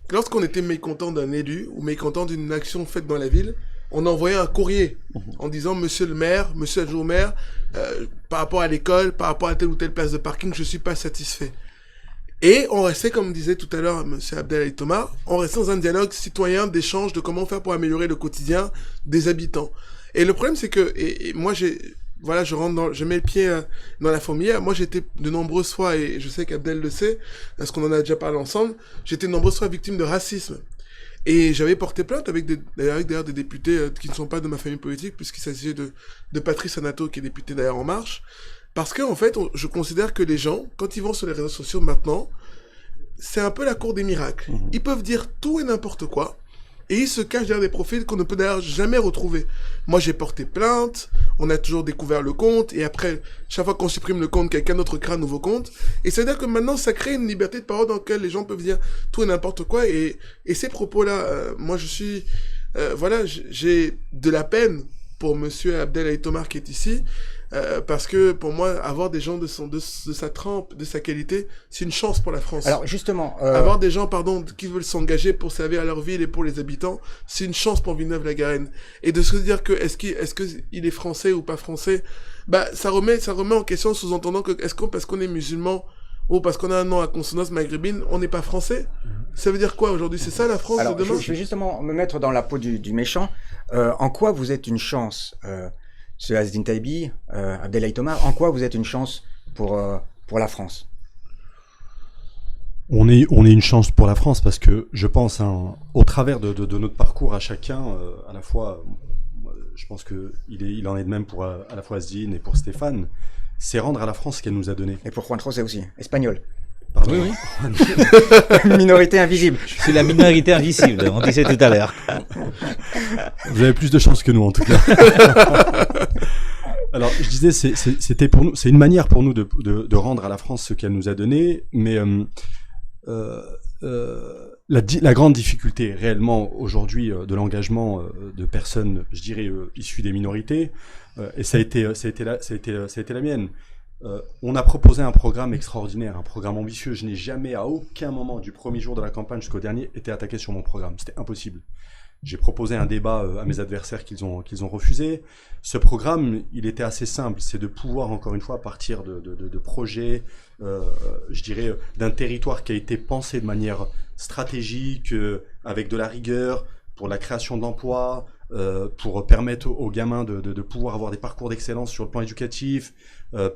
lorsqu'on était mécontent d'un élu ou mécontent d'une action faite dans la ville, on envoyait un courrier en disant monsieur le maire, monsieur l'adjoint au maire, par rapport à l'école, par rapport à telle ou telle place de parking, je suis pas satisfait. Et on restait, comme disait tout à l'heure monsieur Abdel Omar, on restait dans un dialogue citoyen d'échange de comment faire pour améliorer le quotidien des habitants. Et le problème, c'est que, et moi je mets le pied dans la fourmilière. Moi, j'étais de nombreuses fois, et je sais qu'Abdel le sait, parce qu'on en a déjà parlé ensemble, j'étais de nombreuses fois victime de racisme. Et j'avais porté plainte avec d'ailleurs des députés qui ne sont pas de ma famille politique, puisqu'il s'agissait de Patrice Anato, qui est député d'ailleurs En Marche. Parce que, en fait, je considère que les gens, quand ils vont sur les réseaux sociaux maintenant, c'est un peu la cour des miracles. Ils peuvent dire tout et n'importe quoi, et ils se cachent derrière des profils qu'on ne peut d'ailleurs jamais retrouver. Moi, j'ai porté plainte, on a toujours découvert le compte, et après, chaque fois qu'on supprime le compte, quelqu'un d'autre crée un nouveau compte. Et c'est-à-dire que maintenant, ça crée une liberté de parole dans laquelle les gens peuvent dire tout et n'importe quoi. Et ces propos-là, moi, je suis... voilà, j'ai de la peine pour monsieur Abdel Haït-Omar qui est ici, parce que pour moi, avoir des gens de sa trempe, de sa qualité, c'est une chance pour la France. Alors justement, avoir des gens, qui veulent s'engager pour servir à leur ville et pour les habitants, c'est une chance pour Villeneuve-la-Garenne. Et de se dire que est-ce qu'il est français ou pas français, bah ça remet en question, sous-entendant que parce qu'on est musulman ou parce qu'on a un nom à consonance maghrébine, on n'est pas français. Ça veut dire quoi aujourd'hui? C'est ça la France de demain? Je vais justement me mettre dans la peau du méchant. En quoi vous êtes une chance, ce Azzedine Taibi, Abdel Haït-Omar, en quoi vous êtes une chance pour la France? On est une chance pour la France parce que je pense, au travers de notre parcours à chacun, à la fois, je pense qu'il en est de même pour à la fois Azzedine et pour Stéphane, c'est rendre à la France ce qu'elle nous a donné. Et pour Juan José aussi, espagnol. Pardon. Oui, oui. Minorité invisible. Je suis la minorité invisible, on disait tout à l'heure. Vous avez plus de chance que nous, en tout cas. Alors, je disais, c'était pour nous, c'est une manière pour nous de rendre à la France ce qu'elle nous a donné, mais la grande difficulté réellement aujourd'hui de l'engagement de personnes, je dirais, issues des minorités, et ça a été la mienne. On a proposé un programme extraordinaire, un programme ambitieux. Je n'ai jamais, à aucun moment du premier jour de la campagne jusqu'au dernier, été attaqué sur mon programme. C'était impossible. J'ai proposé un débat à mes adversaires qu'ils ont refusé. Ce programme, il était assez simple. C'est de pouvoir, encore une fois, partir de projets, je dirais, d'un territoire qui a été pensé de manière stratégique, avec de la rigueur, pour la création d'emplois, pour permettre aux gamins de pouvoir avoir des parcours d'excellence sur le plan éducatif,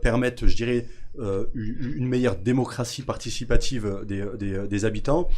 permettre, je dirais, une meilleure démocratie participative des habitants,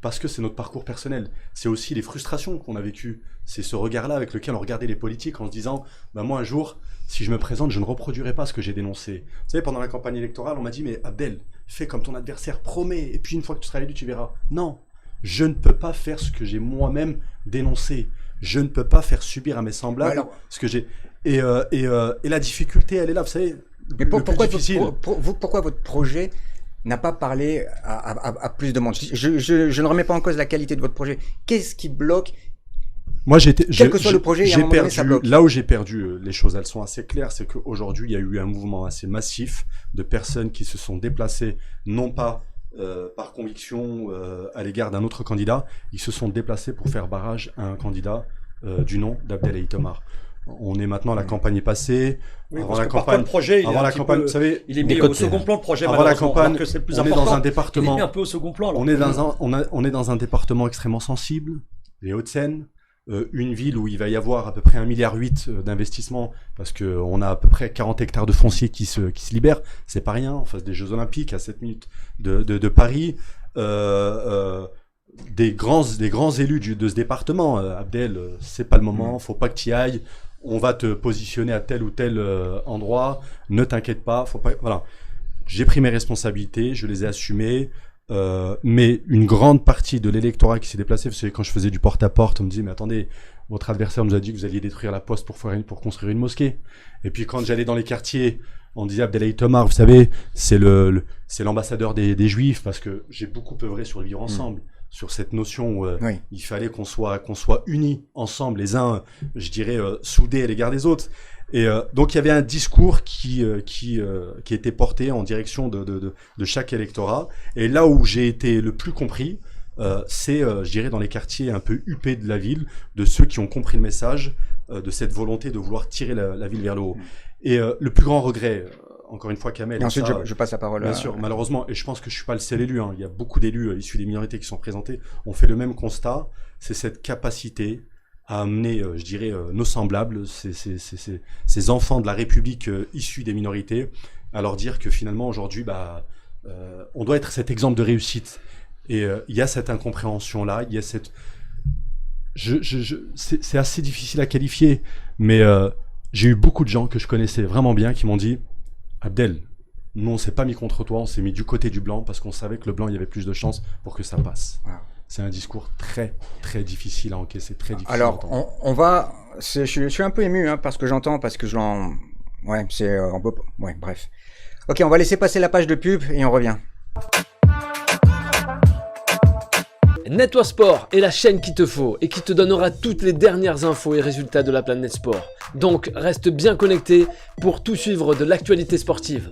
parce que c'est notre parcours personnel. C'est aussi les frustrations qu'on a vécues. C'est ce regard-là avec lequel on regardait les politiques en se disant bah, moi, un jour, si je me présente, je ne reproduirai pas ce que j'ai dénoncé. Vous savez, pendant la campagne électorale, on m'a dit mais Abdel, fais comme ton adversaire, promets, et puis une fois que tu seras élu, tu verras. Non, je ne peux pas faire ce que j'ai moi-même dénoncé. Je ne peux pas faire subir à mes semblables ce que j'ai. Et la difficulté, elle est là, vous savez. Mais pourquoi votre projet n'a pas parlé à plus de monde? Je ne remets pas en cause la qualité de votre projet. Qu'est-ce qui bloque? Moi, quel que soit le projet, à un moment donné, ça bloque. Là où j'ai perdu, les choses, elles sont assez claires, c'est qu'aujourd'hui, il y a eu un mouvement assez massif de personnes qui se sont déplacées, non pas par conviction à l'égard d'un autre candidat, ils se sont déplacés pour faire barrage à un candidat du nom d'Abdel Haït-Omar. On est maintenant, la campagne est passée. Oui, avant la campagne, vous savez, il est mis au second plan, le projet. Avant la campagne, que c'est le plus on est important. dans un département. Il est mis un peu au second plan. On est dans un département extrêmement sensible, les Hauts-de-Seine, une ville où il va y avoir à peu près 1,8 milliard d'investissement, parce que on a à peu près 40 hectares de foncier qui se libèrent. C'est pas rien en face des Jeux Olympiques, à 7 minutes de Paris. Des grands élus de ce département, Abdel, c'est pas le moment, faut pas que tu y ailles. On va te positionner à tel ou tel endroit. Ne t'inquiète pas, faut pas. Voilà. J'ai pris mes responsabilités, je les ai assumées. Mais une grande partie de l'électorat qui s'est déplacé, vous savez, quand je faisais du porte-à-porte, on me disait mais attendez, votre adversaire nous a dit que vous alliez détruire la poste pour construire une mosquée. Et puis quand j'allais dans les quartiers, on disait Abdel Haït-Omar, vous savez, c'est l'ambassadeur des Juifs, parce que j'ai beaucoup œuvré sur le vivre ensemble. Sur cette notion où il fallait qu'on soit unis ensemble, les uns, je dirais, soudés à l'égard des autres. Et donc il y avait un discours qui était porté en direction de chaque électorat. Et là où j'ai été le plus compris, c'est, je dirais, dans les quartiers un peu huppés de la ville, de ceux qui ont compris le message de cette volonté de vouloir tirer la ville vers le haut. Et le plus grand regret, encore une fois, Kamel. Et ensuite, je passe la parole. Bien sûr, malheureusement, et je pense que je suis pas le seul élu. Il y a beaucoup d'élus issus des minorités qui sont présentés. On fait le même constat. C'est cette capacité à amener, je dirais, nos semblables, ces enfants de la République issus des minorités, à leur dire que finalement aujourd'hui, on doit être cet exemple de réussite. Et il y a cette incompréhension-là. Il y a cette. C'est assez difficile à qualifier, mais j'ai eu beaucoup de gens que je connaissais vraiment bien qui m'ont dit. Abdel, nous on s'est pas mis contre toi, on s'est mis du côté du blanc parce qu'on savait que le blanc il y avait plus de chances pour que ça passe. c'est un discours très, très difficile à encaisser, très difficile à Alors, entendre. on va. Je suis un peu ému parce que j'entends, parce que je l'en. Ouais, c'est. Ouais, bref. Ok, on va laisser passer la page de pub et on revient. Network Sport est la chaîne qu'il te faut et qui te donnera toutes les dernières infos et résultats de la planète sport. Donc reste bien connecté pour tout suivre de l'actualité sportive.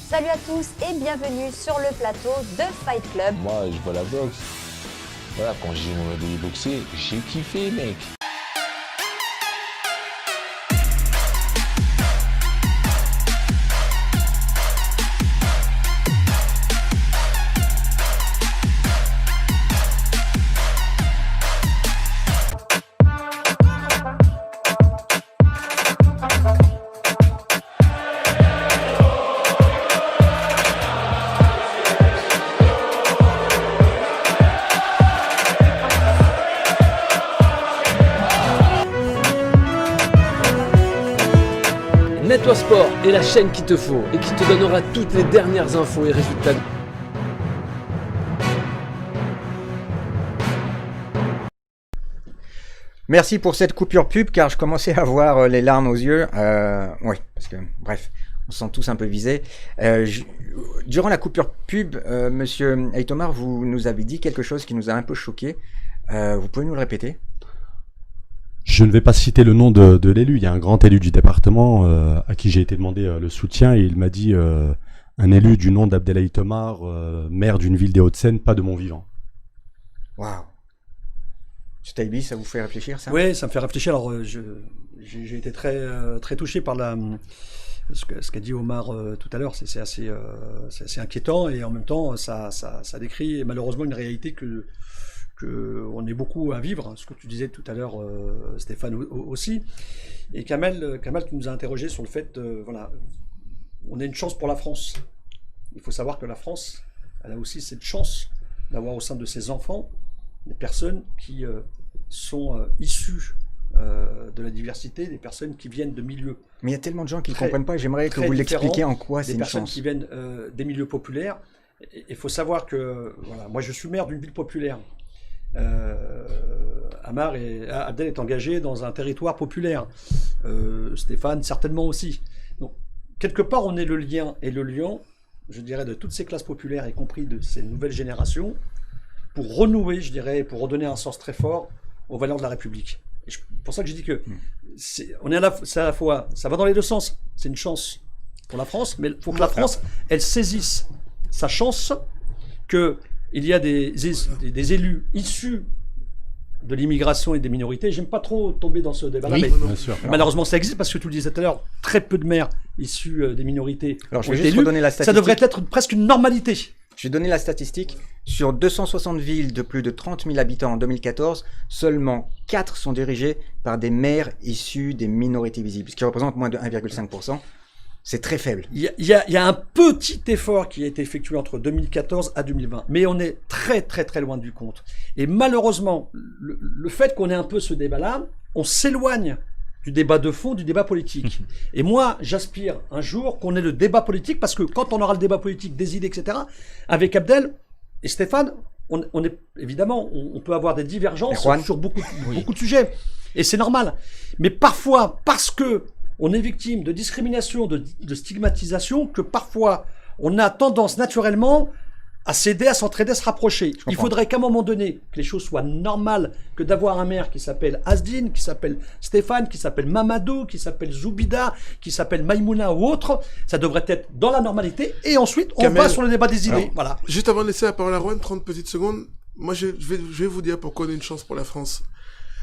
Salut à tous et bienvenue sur le plateau de Fight Club. Moi, je vois la boxe. Voilà, quand j'ai regardé boxer, j'ai kiffé, mec. Network Sport est la chaîne qu'il te faut et qui te donnera toutes les dernières infos et résultats. Merci pour cette coupure pub car je commençais à avoir les larmes aux yeux. Oui, parce que bref, on se sent tous un peu visés. Durant la coupure pub, Monsieur Aytomar, vous nous avez dit quelque chose qui nous a un peu choqué. Vous pouvez nous le répéter? Je ne vais pas citer le nom de l'élu. Il y a un grand élu du département à qui j'ai été demandé le soutien et il m'a dit un élu du nom d'Abdelhaï Tomar, maire d'une ville des Hauts-de-Seine, pas de mon vivant. Waouh. Monsieur Taibi, ça vous fait réfléchir ça? Oui, ça me fait réfléchir. Alors, j'ai été très touché par ce qu'a dit Omar tout à l'heure. C'est assez inquiétant et en même temps, ça décrit malheureusement une réalité que on est beaucoup à vivre, ce que tu disais tout à l'heure, Stéphane aussi. Et Kamel, tu nous a interrogé sur le fait, voilà, on a une chance pour la France. Il faut savoir que la France, elle a aussi cette chance d'avoir au sein de ses enfants des personnes qui sont issues de la diversité, des personnes qui viennent de milieux. Mais il y a tellement de gens qui ne comprennent pas. J'aimerais que vous l'expliquiez en quoi c'est une personnes chance. qui viennent des milieux populaires. Il faut savoir que, voilà, moi je suis maire d'une ville populaire. Abdel est engagé dans un territoire populaire. Stéphane, certainement aussi. Donc, quelque part, on est le lien et le lion, je dirais, de toutes ces classes populaires, y compris de ces nouvelles générations, pour renouer, je dirais, pour redonner un sens très fort aux valeurs de la République. Et c'est pour ça que je dis que c'est à la fois, ça va dans les deux sens. C'est une chance pour la France, mais il faut que la France, elle saisisse sa chance que il y a des élus issus de l'immigration et des minorités. J'aime pas trop tomber dans ce débat-là, mais bien sûr. malheureusement ça existe parce que tu le disais tout à l'heure, très peu de maires issus des minorités. Alors je ont vais été juste élus. redonner la Ça statistique. devrait être presque une normalité. Je vais donner la statistique. Sur 260 villes de plus de 30 000 habitants en 2014, seulement 4 sont dirigées par des maires issus des minorités visibles, ce qui représente moins de 1,5%. C'est très faible. Il y a un petit effort qui a été effectué entre 2014 à 2020, mais on est très loin du compte. Et malheureusement, le fait qu'on ait un peu ce débat-là, on s'éloigne du débat de fond, du débat politique. Et moi, j'aspire un jour qu'on ait le débat politique, parce que quand on aura le débat politique, des idées, etc., avec Abdel et Stéphane, on est évidemment, on peut avoir des divergences sur beaucoup de sujets, et c'est normal. Mais parfois, parce que on est victime de discrimination, de stigmatisation, que parfois on a tendance naturellement à s'aider, à s'entraider, à se rapprocher. Il faudrait qu'à un moment donné, que les choses soient normales, que d'avoir un maire qui s'appelle Asdine, qui s'appelle Stéphane, qui s'appelle Mamadou, qui s'appelle Zoubida, qui s'appelle Maïmouna ou autre, ça devrait être dans la normalité, et ensuite on va sur le débat des idées. Voilà. Juste avant de laisser la parole à Rouen, 30 petites secondes, moi je vais vous dire pourquoi on a une chance pour la France.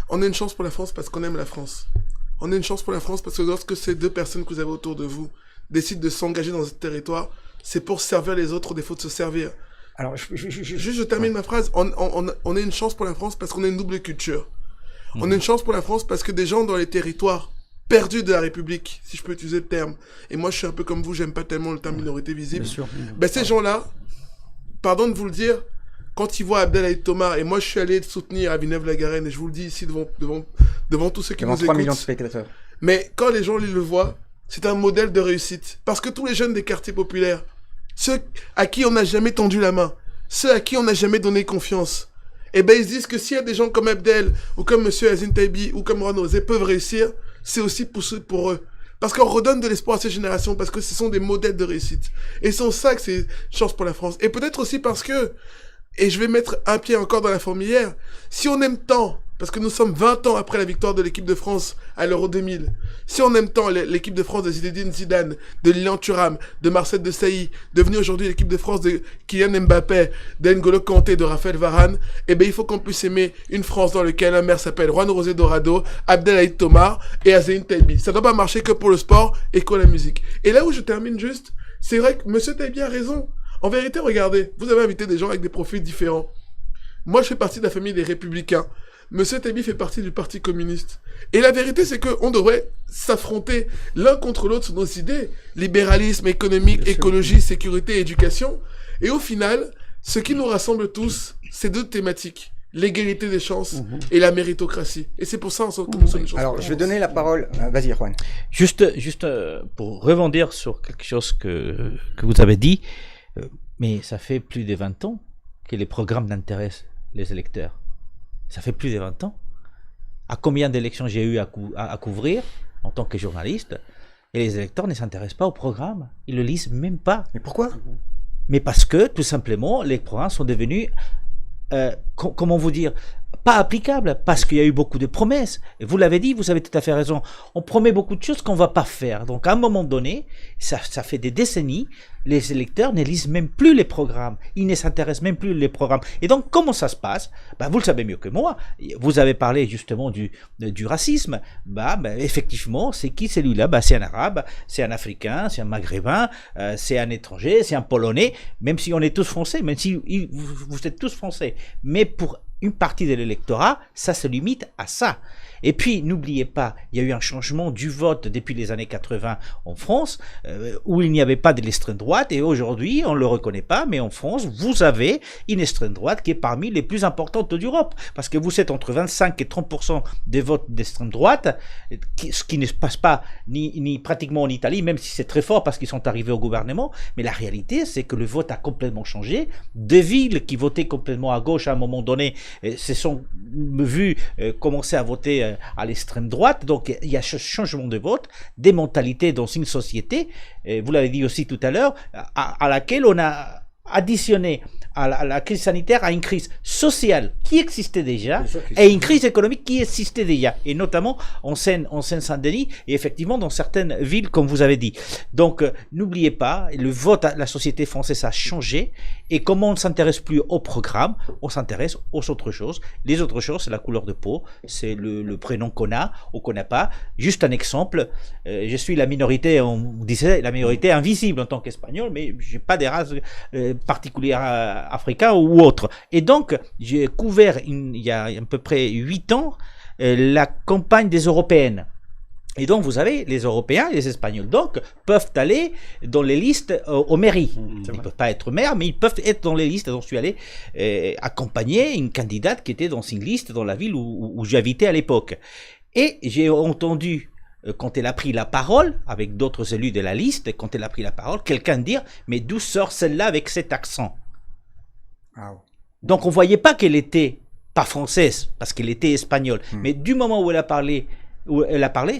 On a une chance pour la France parce qu'on aime la France. On a une chance pour la France parce que lorsque ces deux personnes que vous avez autour de vous décident de s'engager dans ce territoire, c'est pour servir les autres au défaut de se servir. Alors, je termine ma phrase. On a une chance pour la France parce qu'on a une double culture. On a une chance pour la France parce que des gens dans les territoires perdus de la République, si je peux utiliser le terme, et moi je suis un peu comme vous, j'aime pas tellement le terme minorité visible, Bien sûr. Ben, ces gens-là, pardon de vous le dire, quand ils voient Abdelhaïd Tomar, et moi je suis allé soutenir à Villeneuve-la-Garenne, et je vous le dis ici devant tous ceux qui Devant nous 3 millions de écoutent, spectateurs. mais quand les gens le voient, c'est un modèle de réussite. Parce que tous les jeunes des quartiers populaires, ceux à qui on n'a jamais tendu la main, ceux à qui on n'a jamais donné confiance, eh ben ils se disent que s'il y a des gens comme Abdel, ou comme Monsieur Azine Taibi, ou comme Ranozé peuvent réussir, c'est aussi pour eux. Parce qu'on redonne de l'espoir à ces générations, parce que ce sont des modèles de réussite. Et c'est en ça que c'est chance pour la France. Et peut-être aussi parce que, et je vais mettre un pied encore dans la fourmilière, si on aime tant, parce que nous sommes 20 ans après la victoire de l'équipe de France à l'Euro 2000, si on aime tant l'équipe de France de Zinedine Zidane, de Lilian Thuram, de Marcel Desailly, devenue aujourd'hui l'équipe de France de Kylian Mbappé, d'N'Golo Kanté, de Raphaël Varane, eh ben il faut qu'on puisse aimer une France dans laquelle un maire s'appelle Juan José Dorado, Abdelhaïd Tomar et Azine Taibi. Ça ne doit pas marcher que pour le sport et que la musique. Et là où je termine juste, c'est vrai que Monsieur Taibi a raison. En vérité, regardez, vous avez invité des gens avec des profils différents. Moi, je fais partie de la famille des Républicains. Monsieur Taibi fait partie du Parti communiste. Et la vérité, c'est qu'on devrait s'affronter l'un contre l'autre sur nos idées. Libéralisme, économique, écologie, sécurité, éducation. Et au final, ce qui nous rassemble tous, c'est deux thématiques. L'égalité des chances et la méritocratie. Et c'est pour ça que nous sommes une chance. Alors, je vais donner la parole. Vas-y, Juan. Juste pour rebondir sur quelque chose que vous avez dit, mais ça fait plus de 20 ans que les programmes n'intéressent les électeurs. Ça fait plus de 20 ans. À combien d'élections j'ai eu à couvrir en tant que journaliste, et les électeurs ne s'intéressent pas au programme. Ils le lisent même pas. Mais pourquoi? Mais parce que, tout simplement, les programmes sont devenus, comment vous dire, pas applicables, parce qu'il y a eu beaucoup de promesses. Et vous l'avez dit, vous avez tout à fait raison. On promet beaucoup de choses qu'on ne va pas faire. Donc, à un moment donné, ça fait des décennies, les électeurs ne lisent même plus les programmes. Ils ne s'intéressent même plus les programmes. Et donc, comment ça se passe? Vous le savez mieux que moi. Vous avez parlé justement du racisme. Effectivement, c'est qui celui-là? C'est un arabe, c'est un africain, c'est un maghrébin, c'est un étranger, c'est un polonais, même si on est tous français, même si vous êtes tous français. Mais pour une partie de l'électorat, ça se limite à ça. Et puis, n'oubliez pas, il y a eu un changement du vote depuis les années 80 en France, où il n'y avait pas de l'extrême droite, et aujourd'hui, on ne le reconnaît pas, mais en France, vous avez une extrême droite qui est parmi les plus importantes d'Europe, parce que vous êtes entre 25 et 30% des votes d'extrême droite, ce qui ne se passe pas ni pratiquement en Italie, même si c'est très fort parce qu'ils sont arrivés au gouvernement, mais la réalité, c'est que le vote a complètement changé. Des villes qui votaient complètement à gauche à un moment donné se sont vues commencer à voter à l'extrême droite. Donc il y a ce changement de vote, des mentalités dans une société, vous l'avez dit aussi tout à l'heure, à laquelle on a additionné à la crise sanitaire à une crise sociale qui existait déjà et une crise économique qui existait déjà, et notamment en Seine-Saint-Denis et effectivement dans certaines villes comme vous avez dit. Donc n'oubliez pas, le vote à la société française a changé, et comme on ne s'intéresse plus au programme, on s'intéresse aux autres choses. Les autres choses, c'est la couleur de peau, c'est le prénom qu'on a ou qu'on n'a pas. Juste un exemple, je suis la minorité, on disait la minorité invisible en tant qu'Espagnol, mais je n'ai pas des races particulières africains ou autres. Et donc, j'ai couvert il y a à peu près 8 ans la campagne des Européennes. Et donc, vous savez, les Européens et les Espagnols, donc, peuvent aller dans les listes aux mairies. Ils ne peuvent pas être maires, mais ils peuvent être dans les listes. Donc, je suis allé accompagner une candidate qui était dans une liste dans la ville où j'habitais à l'époque. Et j'ai entendu, quand elle a pris la parole, avec d'autres élus de la liste, quand elle a pris la parole, quelqu'un dire « Mais d'où sort celle-là avec cet accent ?» Donc, on ne voyait pas qu'elle était pas française, parce qu'elle était espagnole. Mais du moment où elle a parlé,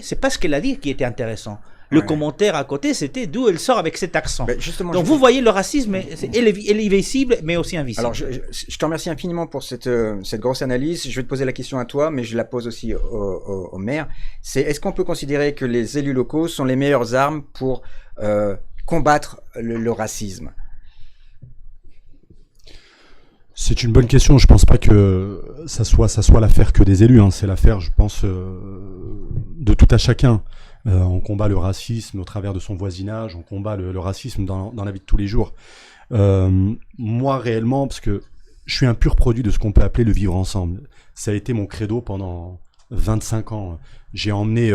c'est pas ce qu'elle a dit qui était intéressant. Le commentaire à côté, c'était d'où elle sort avec cet accent. Donc vous voyez, le racisme, elle est visible, mais aussi invisible. Alors je te remercie infiniment pour cette grosse analyse. Je vais te poser la question à toi, mais je la pose aussi au maire. Est-ce qu'on peut considérer que les élus locaux sont les meilleures armes pour combattre le racisme? C'est une bonne question. Je pense pas que ça soit l'affaire que des élus. C'est l'affaire, je pense, de tout à chacun. On combat le racisme au travers de son voisinage. On combat le racisme dans la vie de tous les jours. Moi, réellement, parce que je suis un pur produit de ce qu'on peut appeler le vivre ensemble. Ça a été mon credo pendant 25 ans. J'ai emmené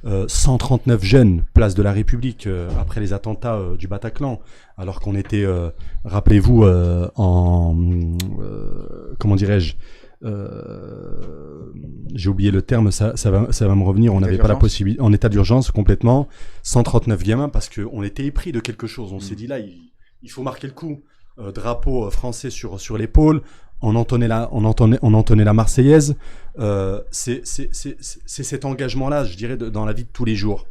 139 jeunes, place de la République, après les attentats du Bataclan, alors qu'on était, rappelez-vous, comment dirais-je, j'ai oublié le terme, ça va me revenir, on n'avait pas la possibilité, en état d'urgence complètement, 139 gamins, parce qu'on était épris de quelque chose, on s'est dit là, il faut marquer le coup, drapeau français sur l'épaule, on entonnait la Marseillaise, c'est cet engagement-là, je dirais, dans la vie de tous les jours.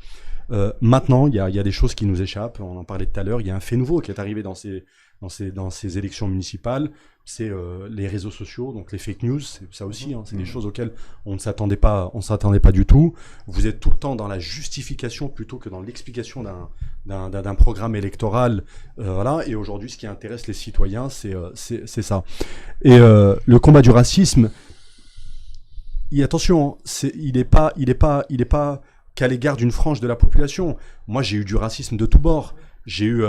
Maintenant, il y a des choses qui nous échappent, on en parlait tout à l'heure, il y a un fait nouveau qui est arrivé dans ces élections municipales, c'est les réseaux sociaux, donc les fake news, c'est ça aussi, hein, c'est des choses auxquelles on ne s'attendait pas du tout. Vous êtes tout le temps dans la justification plutôt que dans l'explication d'un programme électoral, voilà. Et aujourd'hui, ce qui intéresse les citoyens, c'est ça. Et le combat du racisme, attention, il est pas qu'à l'égard d'une frange de la population. Moi, j'ai eu du racisme de tous bords. J'ai eu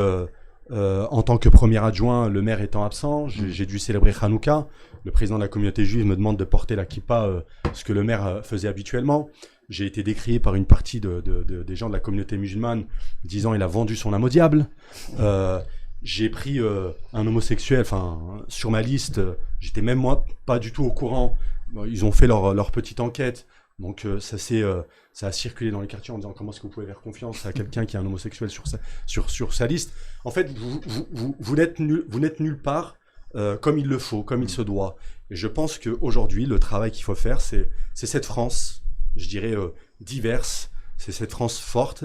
en tant que premier adjoint, le maire étant absent, j'ai dû célébrer Hanouka. Le président de la communauté juive me demande de porter la kippa, ce que le maire faisait habituellement. J'ai été décrié par une partie des gens de la communauté musulmane, disant il a vendu son âme au diable. J'ai pris un homosexuel, sur ma liste. J'étais même moi pas du tout au courant. Ils ont fait leur petite enquête. Donc ça a circulé dans les quartiers en disant comment est-ce que vous pouvez faire confiance à quelqu'un qui est un homosexuel sur sa liste. En fait, vous n'êtes nulle part comme il le faut, comme il se doit. Et je pense qu'aujourd'hui, le travail qu'il faut faire, c'est cette France, je dirais, diverse, c'est cette France forte.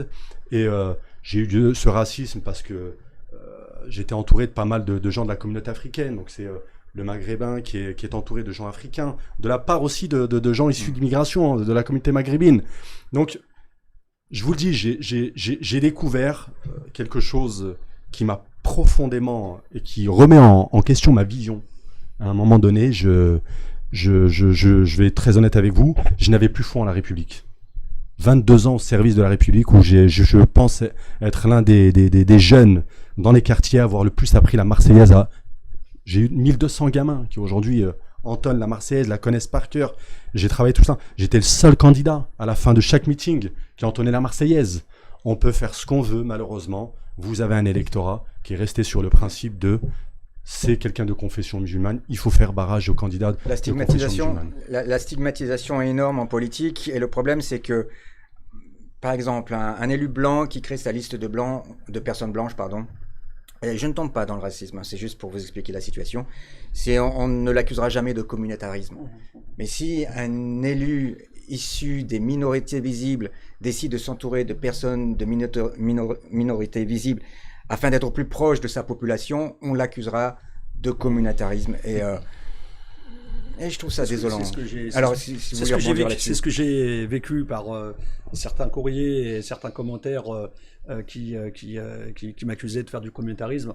Et j'ai eu ce racisme parce que j'étais entouré de pas mal de gens de la communauté africaine. Donc c'est le maghrébin qui est entouré de gens africains, de la part aussi de gens issus d'immigration, de la communauté maghrébine. Donc, je vous le dis, j'ai découvert quelque chose qui m'a profondément et qui remet en question ma vision. À un moment donné, je vais être très honnête avec vous, je n'avais plus foi en la République. 22 ans au service de la République où je pense être l'un des jeunes dans les quartiers à avoir le plus appris la Marseillaise. J'ai eu 1200 gamins qui aujourd'hui entonnent la Marseillaise, la connaissent par cœur. J'ai travaillé tout ça. J'étais le seul candidat à la fin de chaque meeting qui entonnait la Marseillaise. On peut faire ce qu'on veut, malheureusement. Vous avez un électorat qui est resté sur le principe de c'est quelqu'un de confession musulmane, il faut faire barrage aux candidats la stigmatisation, de confession musulmane. La stigmatisation est énorme en politique et le problème c'est que, par exemple, un élu blanc qui crée sa liste de personnes blanches, et je ne tombe pas dans le racisme, c'est juste pour vous expliquer la situation. On ne l'accusera jamais de communautarisme. Mais si un élu issu des minorités visibles décide de s'entourer de personnes de minorités visibles afin d'être plus proche de sa population, on l'accusera de communautarisme. Et je trouve ça désolant. C'est ce que j'ai vécu par certains courriers et certains commentaires qui m'accusaient de faire du communautarisme,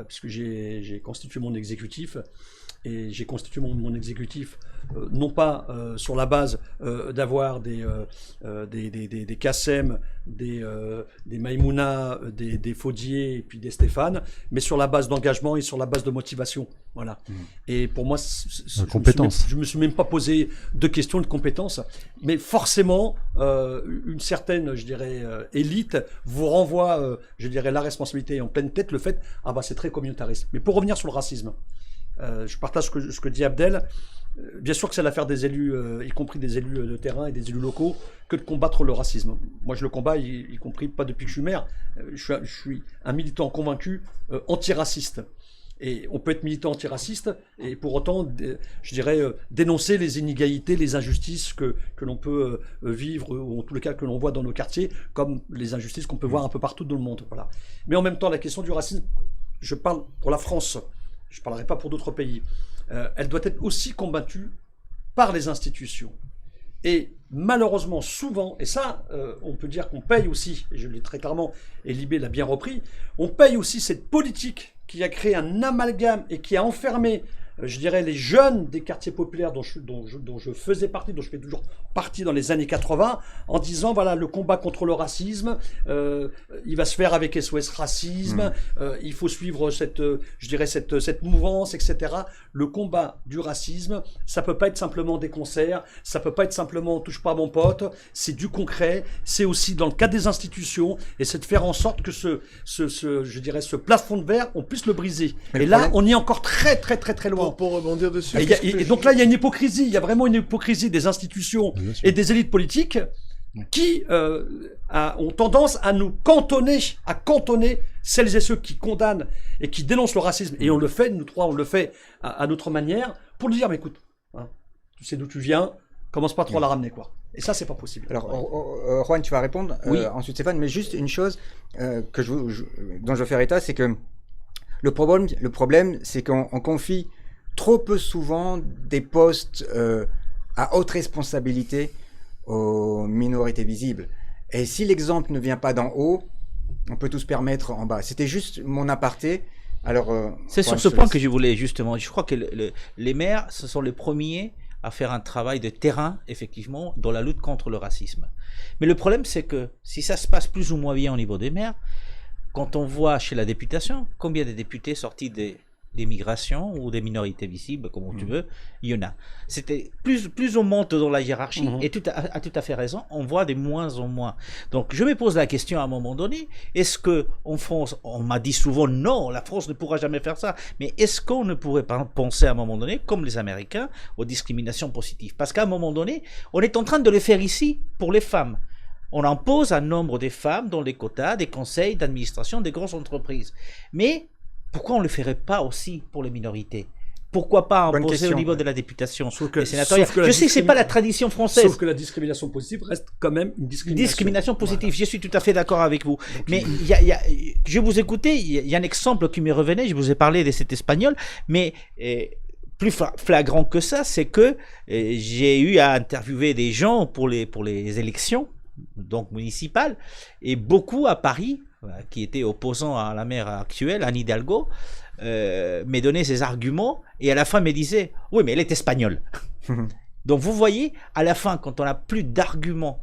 puisque j'ai constitué mon exécutif. Et j'ai constitué mon exécutif non pas sur la base d'avoir des Kassem, des Maïmouna, des Faudier et puis des Stéphane, mais sur la base d'engagement et sur la base de motivation. Voilà. Et pour moi, je me suis même pas posé de questions de compétences, mais forcément, une certaine, je dirais, élite vous renvoie, je dirais, la responsabilité en pleine tête, le fait, c'est très communautariste. Mais pour revenir sur le racisme, je partage ce que dit Abdel. Bien sûr que c'est l'affaire des élus, y compris des élus de terrain et des élus locaux, que de combattre le racisme. Moi, je le combats, y compris pas depuis que je suis maire. Je suis un militant convaincu antiraciste. Et on peut être militant antiraciste et pour autant, je dirais, dénoncer les inégalités, les injustices que l'on peut vivre, ou en tous les cas que l'on voit dans nos quartiers, comme les injustices qu'on peut voir un peu partout dans le monde. Voilà. Mais en même temps, la question du racisme, je parle pour la France, je ne parlerai pas pour d'autres pays, elle doit être aussi combattue par les institutions. Et malheureusement, souvent, et ça, on peut dire qu'on paye aussi, et je le dis très clairement, et Libé l'a bien repris, on paye aussi cette politique qui a créé un amalgame et qui a enfermé je dirais, les jeunes des quartiers populaires dont je faisais partie, dont je fais toujours partie dans les années 80, en disant, voilà, le combat contre le racisme, il va se faire avec SOS Racisme, il faut suivre cette mouvance, etc. Le combat du racisme, ça peut pas être simplement des concerts, ça peut pas être simplement touche pas à mon pote, c'est du concret, c'est aussi dans le cadre des institutions, et c'est de faire en sorte que ce plafond de verre, on puisse le briser. Mais et là, on y est encore très loin. Pour rebondir dessus. Et donc là, il y a une hypocrisie, il y a vraiment une hypocrisie des institutions et des élites politiques qui ont tendance à nous cantonner, celles et ceux qui condamnent et qui dénoncent le racisme. Et on le fait, nous trois, on le fait à notre manière, pour nous dire, mais écoute, hein, tu sais d'où tu viens, commence pas trop à la ramener, quoi. Et ça, c'est pas possible. Alors, Juan, tu vas répondre. Oui. Ensuite, Stéphane, mais juste une chose dont je veux faire état, c'est que le problème, c'est qu'on confie trop peu souvent des postes à haute responsabilité aux minorités visibles. Et si l'exemple ne vient pas d'en haut, on peut tout se permettre en bas. C'était juste mon aparté. Alors, c'est sur ce point que je voulais justement. Je crois que les maires, ce sont les premiers à faire un travail de terrain, effectivement, dans la lutte contre le racisme. Mais le problème, c'est que si ça se passe plus ou moins bien au niveau des maires, quand on voit chez la députation, combien de députés sortis des migrations ou des minorités visibles, comme tu veux, il y en a. C'était plus on monte dans la hiérarchie, et tu as tout à fait raison, on voit de moins en moins. Donc je me pose la question à un moment donné, est-ce que en France, on m'a dit souvent non, la France ne pourra jamais faire ça, mais est-ce qu'on ne pourrait pas penser à un moment donné, comme les Américains, aux discriminations positives? Parce qu'à un moment donné, on est en train de le faire ici pour les femmes. On impose un nombre de femmes dans les quotas des conseils d'administration des grandes entreprises. Mais pourquoi on ne le ferait pas aussi pour les minorités? Pourquoi pas imposer au niveau de la députation sénatoriale? Je sais que ce n'est pas la tradition française. Sauf que la discrimination positive reste quand même une discrimination. Positive, voilà. Je suis tout à fait d'accord avec vous. Donc, mais je vous écoutais, il y a un exemple qui me revenait, je vous ai parlé de cet espagnol, mais plus flagrant que ça, c'est que j'ai eu à interviewer des gens pour les élections, donc municipales, et beaucoup à Paris, qui étaient opposants à la maire actuelle, Anne Hidalgo, me donnaient ses arguments, et à la fin me disaient « Oui, mais elle est espagnole ». Donc vous voyez, à la fin, quand on n'a plus d'arguments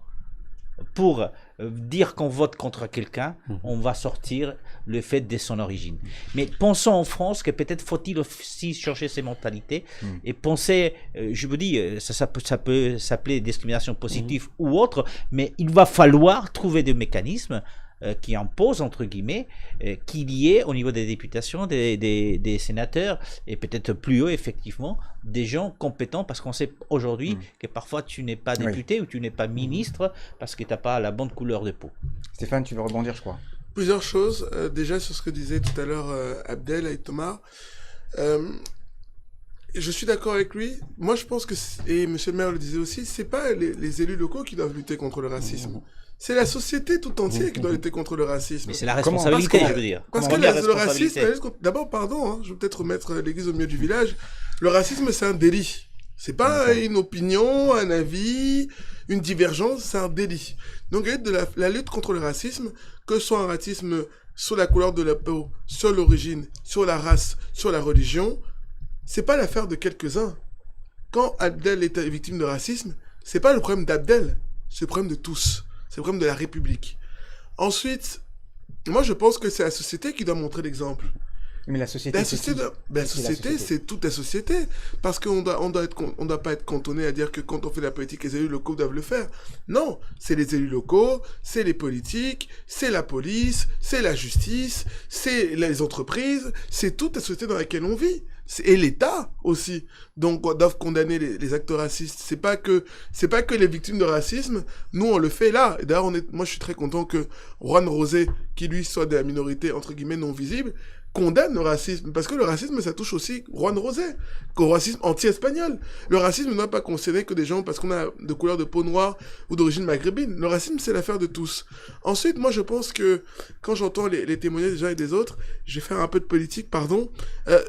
pour dire qu'on vote contre quelqu'un, on va sortir le fait de son origine. Mais pensons en France que peut-être faut-il aussi changer ses mentalités et penser, je vous dis, ça peut s'appeler discrimination positive ou autre, mais il va falloir trouver des mécanismes qui imposent, entre guillemets, qu'il y ait au niveau des députations, des sénateurs, et peut-être plus haut, effectivement, des gens compétents, parce qu'on sait aujourd'hui que parfois tu n'es pas député ou tu n'es pas ministre parce que tu n'as pas la bonne couleur de peau. Stéphane, tu veux rebondir, je crois. Plusieurs choses. Déjà, sur ce que disait tout à l'heure Abdel et Thomas. Je suis d'accord avec lui. Moi, je pense que, et monsieur le maire le disait aussi, c'est pas les élus locaux qui doivent lutter contre le racisme. C'est la société tout entière qui doit lutter contre le racisme. Mais c'est la responsabilité, je veux dire. Parce que le racisme, d'abord, pardon, je vais peut-être remettre l'église au milieu du village. Le racisme, c'est un délit. C'est pas une opinion, un avis, une divergence, c'est un délit. Donc, la lutte contre le racisme, que ce soit un racisme sur la couleur de la peau, sur l'origine, sur la race, sur la religion, c'est pas l'affaire de quelques-uns. Quand Abdel était victime de racisme, c'est pas le problème d'Abdel, c'est le problème de tous. C'est le problème de la République. Ensuite, moi je pense que c'est la société qui doit montrer l'exemple. Mais la société, c'est toute la société. Parce qu'on doit pas être cantonné à dire que quand on fait de la politique, les élus locaux doivent le faire. Non, c'est les élus locaux, c'est les politiques, c'est la police, c'est la justice, c'est les entreprises, c'est toute la société dans laquelle on vit. Et l'État aussi. Donc, doivent condamner les actes racistes. C'est pas que les victimes de racisme, nous, on le fait là. Et d'ailleurs, moi, je suis très content que Juan Rosé, qui lui soit de la minorité, entre guillemets, non visible, condamne le racisme. Parce que le racisme, ça touche aussi Juan Rosé, qu'au racisme anti-espagnol. Le racisme ne doit pas concerner que des gens parce qu'on a de couleur de peau noire ou d'origine maghrébine. Le racisme, c'est l'affaire de tous. Ensuite, moi, je pense que quand j'entends les témoignages des uns et des autres, je vais faire un peu de politique, pardon,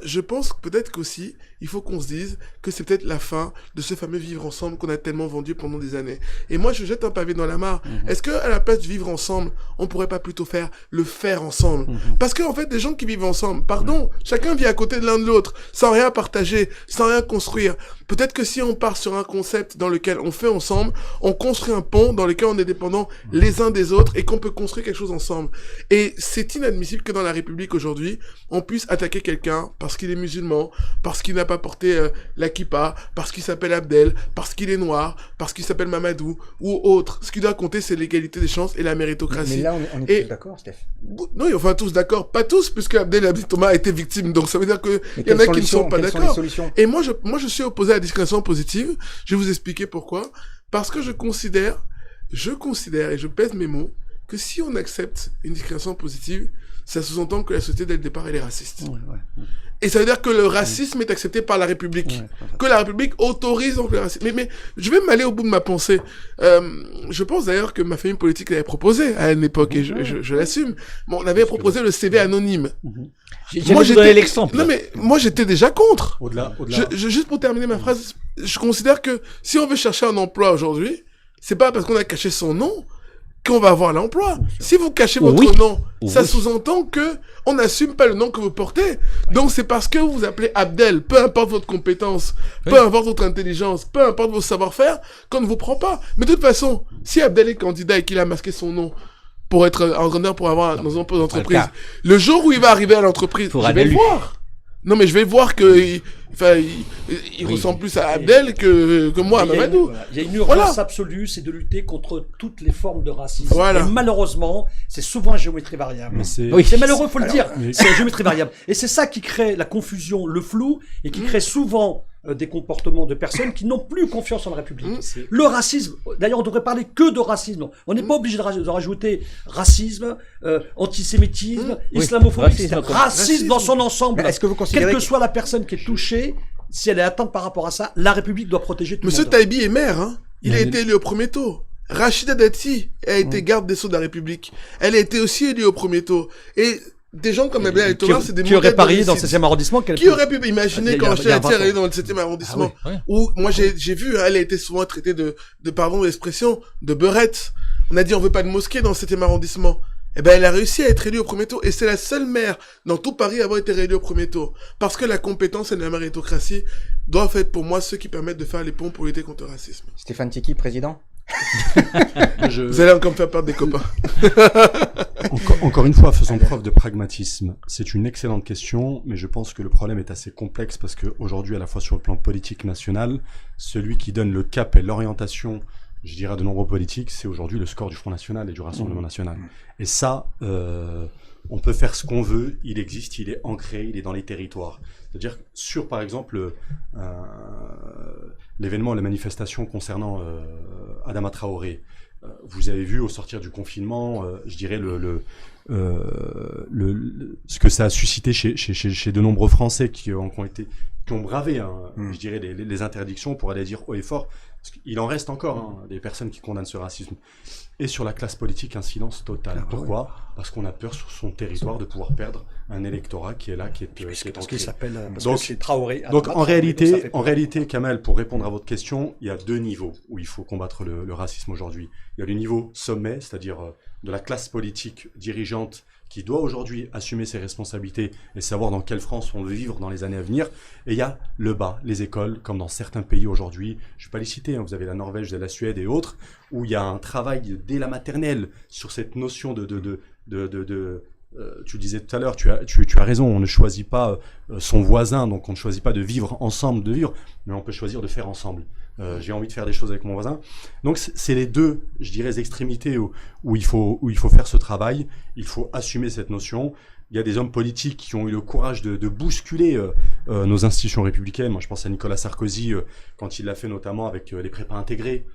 je pense peut-être qu'aussi, il faut qu'on se dise que c'est peut-être la fin de ce fameux vivre ensemble qu'on a tellement vendu pendant des années. Et moi, je jette un pavé dans la mare. Est-ce que à la place de vivre ensemble, on pourrait pas plutôt faire le faire ensemble? Parce que en fait, des gens qui vivent ensemble, pardon, chacun vit à côté de l'un de l'autre, sans rien partager, sans rien construire. Peut-être que si on part sur un concept dans lequel on fait ensemble, on construit un pont dans lequel on est dépendants les uns des autres et qu'on peut construire quelque chose ensemble. Et c'est inadmissible que dans la République aujourd'hui, on puisse attaquer quelqu'un parce qu'il est musulman, parce qu'il n'a pas porté la kippa, parce qu'il s'appelle Abdel, parce qu'il est noir, parce qu'il s'appelle Mamadou ou autre. Ce qui doit compter, c'est l'égalité des chances et la méritocratie. Mais là, on est tous d'accord, Steph. Non, enfin tous d'accord, pas tous, puisque Abdel Thomas a été victime. Donc ça veut dire que il y en a qui ne sont pas d'accord. Et moi, je suis opposé à la discrimination positive. Je vais vous expliquer pourquoi. Parce que je considère, et je pèse mes mots, que si on accepte une discrimination positive, ça sous-entend que la société dès le départ elle est raciste. Et ça veut dire que le racisme est accepté par la République, que la République autorise donc le racisme. Mais je vais m'aller au bout de ma pensée. Je pense d'ailleurs que ma famille politique l'avait proposé à une époque, et je l'assume. Bon, on avait proposé le CV anonyme. Moi, j'ai donné l'exemple. Non, mais moi, j'étais déjà contre. Au-delà. Juste pour terminer ma phrase, je considère que si on veut chercher un emploi aujourd'hui, c'est pas parce qu'on a caché son nom qu'on va avoir l'emploi. Si vous cachez votre nom, ça sous-entend que on n'assume pas le nom que vous portez. Donc c'est parce que vous vous appelez Abdel, peu importe votre compétence, peu importe votre intelligence, peu importe vos savoir-faire, qu'on ne vous prend pas. Mais de toute façon, si Abdel est candidat et qu'il a masqué son nom pour être entraîneur, pour avoir dans un poste d'entreprise, le jour où il va arriver à l'entreprise, je vais le voir. Non, mais je vais voir que il ressemble plus à Abdel que moi, à Mamadou. Il y a une urgence absolue, c'est de lutter contre toutes les formes de racisme. Et malheureusement, c'est souvent à géométrie variable. C'est malheureux, faut le dire. C'est à géométrie variable. Et c'est ça qui crée la confusion, le flou, et qui crée souvent des comportements de personnes qui n'ont plus confiance en la République. Le racisme, d'ailleurs, on devrait parler que de racisme. On n'est pas obligé de rajouter racisme, antisémitisme, islamophobie, racisme dans son ensemble. Est-ce que vous considérez quelle que soit la personne qui est touchée, si elle est atteinte par rapport à ça, la République doit protéger tout le monde. Monsieur Taïbi est maire, hein. Il a été élu au premier tour. Rachida Dati a été garde des Sceaux de la République. Elle a été aussi élue au premier tour. Et des gens comme Abdel et Thomas, c'est des qui auraient parié dans le 7e arrondissement. Qui aurait pu imaginer quand Rachida Dati est dans le 7e arrondissement, où moi j'ai vu, elle a été souvent traitée de pardon d'expression, de beurette. On a dit on veut pas de mosquée dans le 7e arrondissement. Eh ben, elle a réussi à être élue au premier tour, et c'est la seule maire dans tout Paris à avoir été réélue au premier tour. Parce que la compétence et la méritocratie doivent être pour moi ceux qui permettent de faire les ponts pour lutter contre le racisme. Stéphane Tiki, président. Vous allez encore me faire perdre des copains. Encore une fois, faisons preuve de pragmatisme. C'est une excellente question, mais je pense que le problème est assez complexe parce qu'aujourd'hui, à la fois sur le plan politique national, celui qui donne le cap et l'orientation, je dirais, de nombreux politiques, c'est aujourd'hui le score du Front National et du Rassemblement National. Et ça, on peut faire ce qu'on veut, il existe, il est ancré, il est dans les territoires. C'est-à-dire sur, par exemple, l'événement, la manifestation concernant Adama Traoré, vous avez vu au sortir du confinement, je dirais, ce que ça a suscité chez de nombreux Français qui ont bravé, je dirais, les interdictions pour aller dire haut et fort. Parce qu'il en reste encore des personnes qui condamnent ce racisme. Et sur la classe politique, un silence total. Pourquoi ? Parce qu'on a peur sur son territoire de pouvoir perdre un électorat qui est là, qui est parce qu'il s'appelle donc, c'est Traoré. Donc en réalité, Kamel, pour répondre à votre question, il y a deux niveaux où il faut combattre le racisme aujourd'hui. Il y a le niveau sommet, c'est-à-dire de la classe politique dirigeante qui doit aujourd'hui assumer ses responsabilités et savoir dans quelle France on veut vivre dans les années à venir. Et il y a le bas, les écoles, comme dans certains pays aujourd'hui. Je ne vais pas les citer, vous avez la Norvège, vous avez la Suède et autres, où il y a un travail dès la maternelle sur cette notion tu le disais tout à l'heure, tu as raison, on ne choisit pas son voisin, donc on ne choisit pas de vivre ensemble, mais on peut choisir de faire ensemble. J'ai envie de faire des choses avec mon voisin. Donc c'est les deux, je dirais, extrémités où il faut faire ce travail. Il faut assumer cette notion. Il y a des hommes politiques qui ont eu le courage de bousculer nos institutions républicaines. Moi, je pense à Nicolas Sarkozy quand il l'a fait notamment avec les prépas intégrés.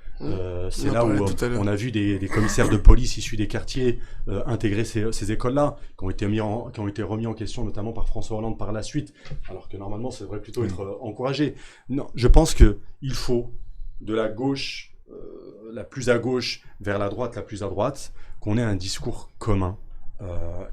C'est là où on a vu des commissaires de police issus des quartiers intégrer ces écoles-là, qui ont été remis en question notamment par François Hollande par la suite, alors que normalement ça devrait plutôt être encouragé. Non, je pense que il faut de la gauche, la plus à gauche, vers la droite, la plus à droite, qu'on ait un discours commun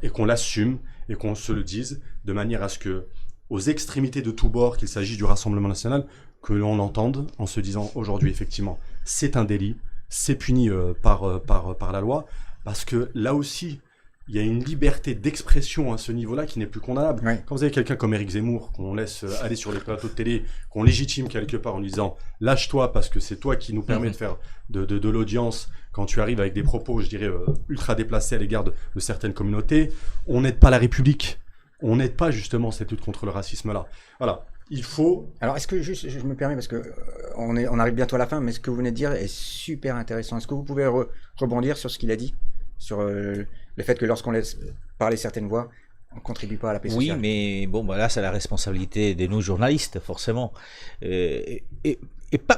et qu'on l'assume et qu'on se le dise de manière à ce que aux extrémités de tous bords, qu'il s'agisse du Rassemblement national, que l'on entende en se disant aujourd'hui, effectivement, c'est un délit, c'est puni par la loi, parce que là aussi, il y a une liberté d'expression à ce niveau-là qui n'est plus condamnable. Ouais. Quand vous avez quelqu'un comme Éric Zemmour, qu'on laisse aller sur les plateaux de télé, qu'on légitime quelque part en lui disant « lâche-toi parce que c'est toi qui nous permet de faire de l'audience », quand tu arrives avec des propos, je dirais, ultra déplacés à l'égard de certaines communautés, on n'aide pas la République. On n'aide pas justement cette lutte contre le racisme-là. Voilà, il faut... Alors, est-ce que, juste, je me permets, parce que on arrive bientôt à la fin, mais ce que vous venez de dire est super intéressant. Est-ce que vous pouvez rebondir sur ce qu'il a dit, sur le fait que lorsqu'on laisse parler certaines voix, on ne contribue pas à la paix sociale? Oui, mais bon, bah là, c'est la responsabilité de nous journalistes, forcément. Et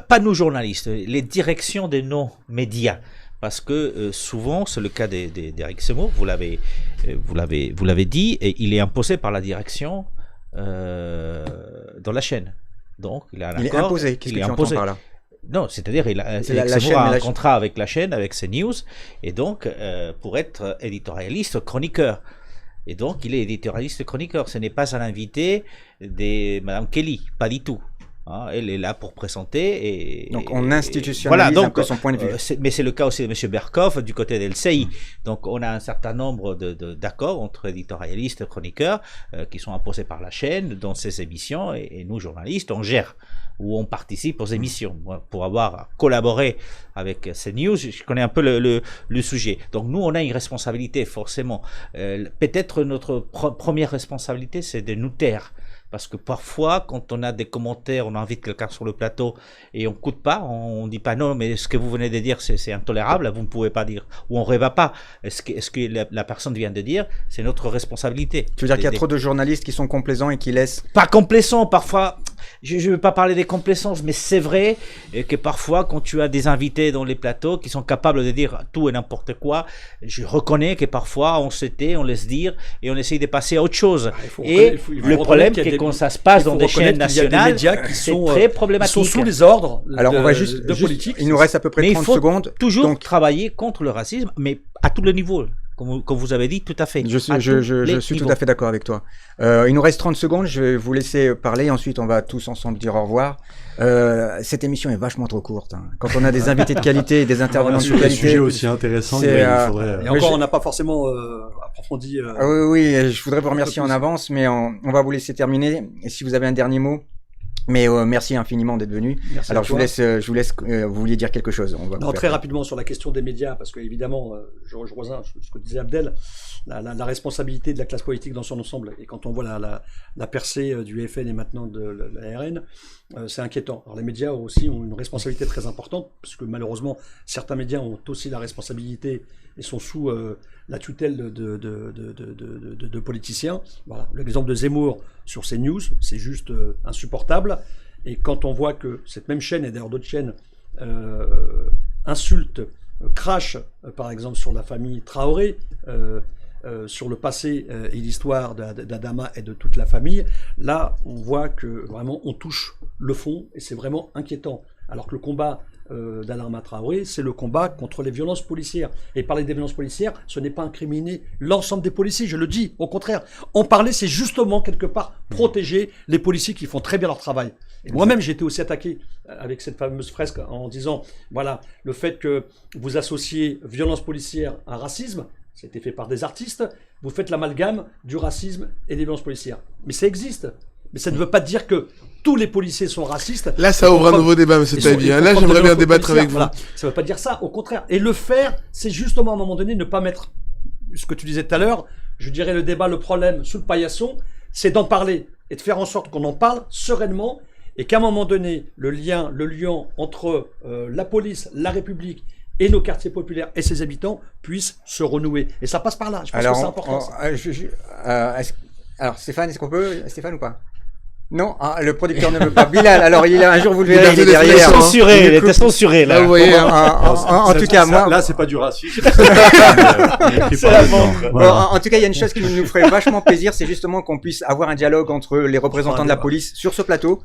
pas nous journalistes, les directions de nos médias. Parce que souvent, c'est le cas d'Éric Zemmour, vous l'avez dit, et il est imposé par la direction dans la chaîne. Donc, il a un accord. Il est imposé. Qu'est-ce que tu entends par là? Non, c'est-à-dire Éric Zemmour a un contrat avec la chaîne, avec CNews, et donc pour être éditorialiste, chroniqueur. Et donc, il est éditorialiste, chroniqueur. Ce n'est pas un invité de Mme Kelly, pas du tout. Hein, elle est là pour présenter. Donc on institutionnalise un peu son point de vue. Mais c'est le cas aussi de M. Berkoff du côté de LCI. Donc on a un certain nombre d'accords entre éditorialistes et chroniqueurs qui sont imposés par la chaîne dans ses émissions et nous journalistes on gère ou on participe aux émissions. Moi, pour avoir collaboré avec CNews, je connais un peu le sujet. Donc nous on a une responsabilité forcément. Peut-être notre première responsabilité c'est de nous taire. Parce que parfois, quand on a des commentaires, on invite quelqu'un sur le plateau et on ne coûte pas, on ne dit pas non, mais ce que vous venez de dire, c'est intolérable, vous ne pouvez pas dire, ou on ne rêve pas. Ce que la personne vient de dire, c'est notre responsabilité. Tu veux dire qu'il y a trop de journalistes qui sont complaisants et qui laissent... Pas complaisants, parfois, je ne veux pas parler des complaisances, mais c'est vrai que parfois, quand tu as des invités dans les plateaux qui sont capables de dire tout et n'importe quoi, je reconnais que parfois, on se tait, on laisse dire et on essaye de passer à autre chose. Le problème, c'est quand ça se passe dans des chaînes nationales, c'est très problématique. Ils sont sous les ordres Alors on va juste politique. Il nous reste à peu près 30 secondes. Il faut toujours travailler contre le racisme, mais à tous les niveaux. Comme vous avez dit, tout à fait. Je suis tout à fait d'accord avec toi. Il nous reste 30 secondes, je vais vous laisser parler, ensuite on va tous ensemble dire au revoir. Cette émission est vachement trop courte. Hein. Quand on a des invités de qualité et des intervenants de qualité... Des sujets aussi intéressants, il faudrait... Et encore, on n'a pas forcément approfondi... Oui, je voudrais vous remercier en avance, mais on va vous laisser terminer. Et si vous avez un dernier mot... Mais merci infiniment d'être venu. Merci. Alors je vous laisse, vous vouliez dire quelque chose. Très rapidement sur la question des médias, parce que évidemment, je rejoins ce que disait Abdel, la responsabilité de la classe politique dans son ensemble. Et quand on voit la percée du FN et maintenant de la RN, c'est inquiétant. Alors les médias aussi ont une responsabilité très importante, parce que malheureusement, certains médias ont aussi la responsabilité et sont sous la tutelle de politiciens. Voilà. L'exemple de Zemmour sur CNews, c'est juste insupportable. Et quand on voit que cette même chaîne, et d'ailleurs d'autres chaînes, insultent, crachent, par exemple sur la famille Traoré, sur le passé et l'histoire d'Adama et de toute la famille, là on voit que vraiment on touche le fond et c'est vraiment inquiétant. Alors que le combat d'Adama Traoré, c'est le combat contre les violences policières. Et parler des violences policières, ce n'est pas incriminer l'ensemble des policiers, je le dis, au contraire. En parler, c'est justement quelque part protéger les policiers qui font très bien leur travail. Et moi-même, j'ai été aussi attaqué avec cette fameuse fresque en disant, voilà, le fait que vous associez violence policière à racisme, c'était fait par des artistes, vous faites l'amalgame du racisme et des violences policières. Mais ça existe. Mais ça ne veut pas dire que tous les policiers sont racistes. Là, ça ouvre un nouveau débat, monsieur Taibi. Là, j'aimerais bien débattre avec vous. Voilà. Ça ne veut pas dire ça, au contraire. Et le faire, c'est justement à un moment donné ne pas mettre, ce que tu disais tout à l'heure, je dirais le débat, le problème sous le paillasson, c'est d'en parler et de faire en sorte qu'on en parle sereinement et qu'à un moment donné, le lien entre la police, la République et nos quartiers populaires et ses habitants puissent se renouer. Et ça passe par là. Je pense que c'est important. Alors, Stéphane, est-ce qu'on peut... Stéphane ou pas? Non, le producteur ne veut pas. Bilal, alors un jour vous le verrez, il est derrière. Il était censuré, là. Vous voyez, en tout cas, moi... Là, c'est pas du racisme. En tout cas, il y a une chose qui nous ferait vachement plaisir, c'est justement qu'on puisse avoir un dialogue entre les représentants de la police sur ce plateau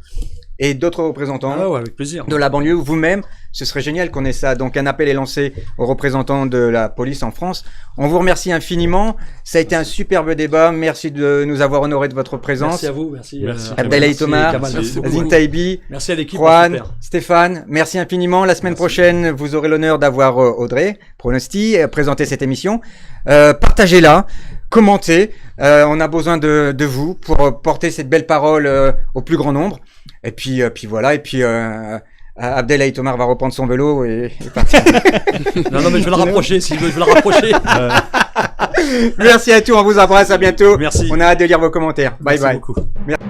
et d'autres représentants Ah ouais, avec plaisir. de la banlieue, vous-même. Ce serait génial qu'on ait ça. Donc un appel est lancé aux représentants de la police en France. On vous remercie infiniment. Ça a été un superbe débat. Merci de nous avoir honoré de votre présence. Merci à vous, merci. Merci. Abdelhaï Tomar, Kamal, merci beaucoup. Azine Taibi, Merci à l'équipe. Juan, super. Stéphane, merci infiniment. La semaine prochaine, vous aurez l'honneur d'avoir Audrey Pronosti présenter cette émission. Partagez-la, commentez. On a besoin de vous pour porter cette belle parole au plus grand nombre. Et puis voilà. Et puis Abdelhaï Tomar va reprendre son vélo et partir. Non, mais je vais le rapprocher. S'il veut, je vais le rapprocher. Merci à tous. On vous embrasse. À bientôt. Merci. On a hâte de lire vos commentaires. Bye Merci bye. beaucoup. Merci.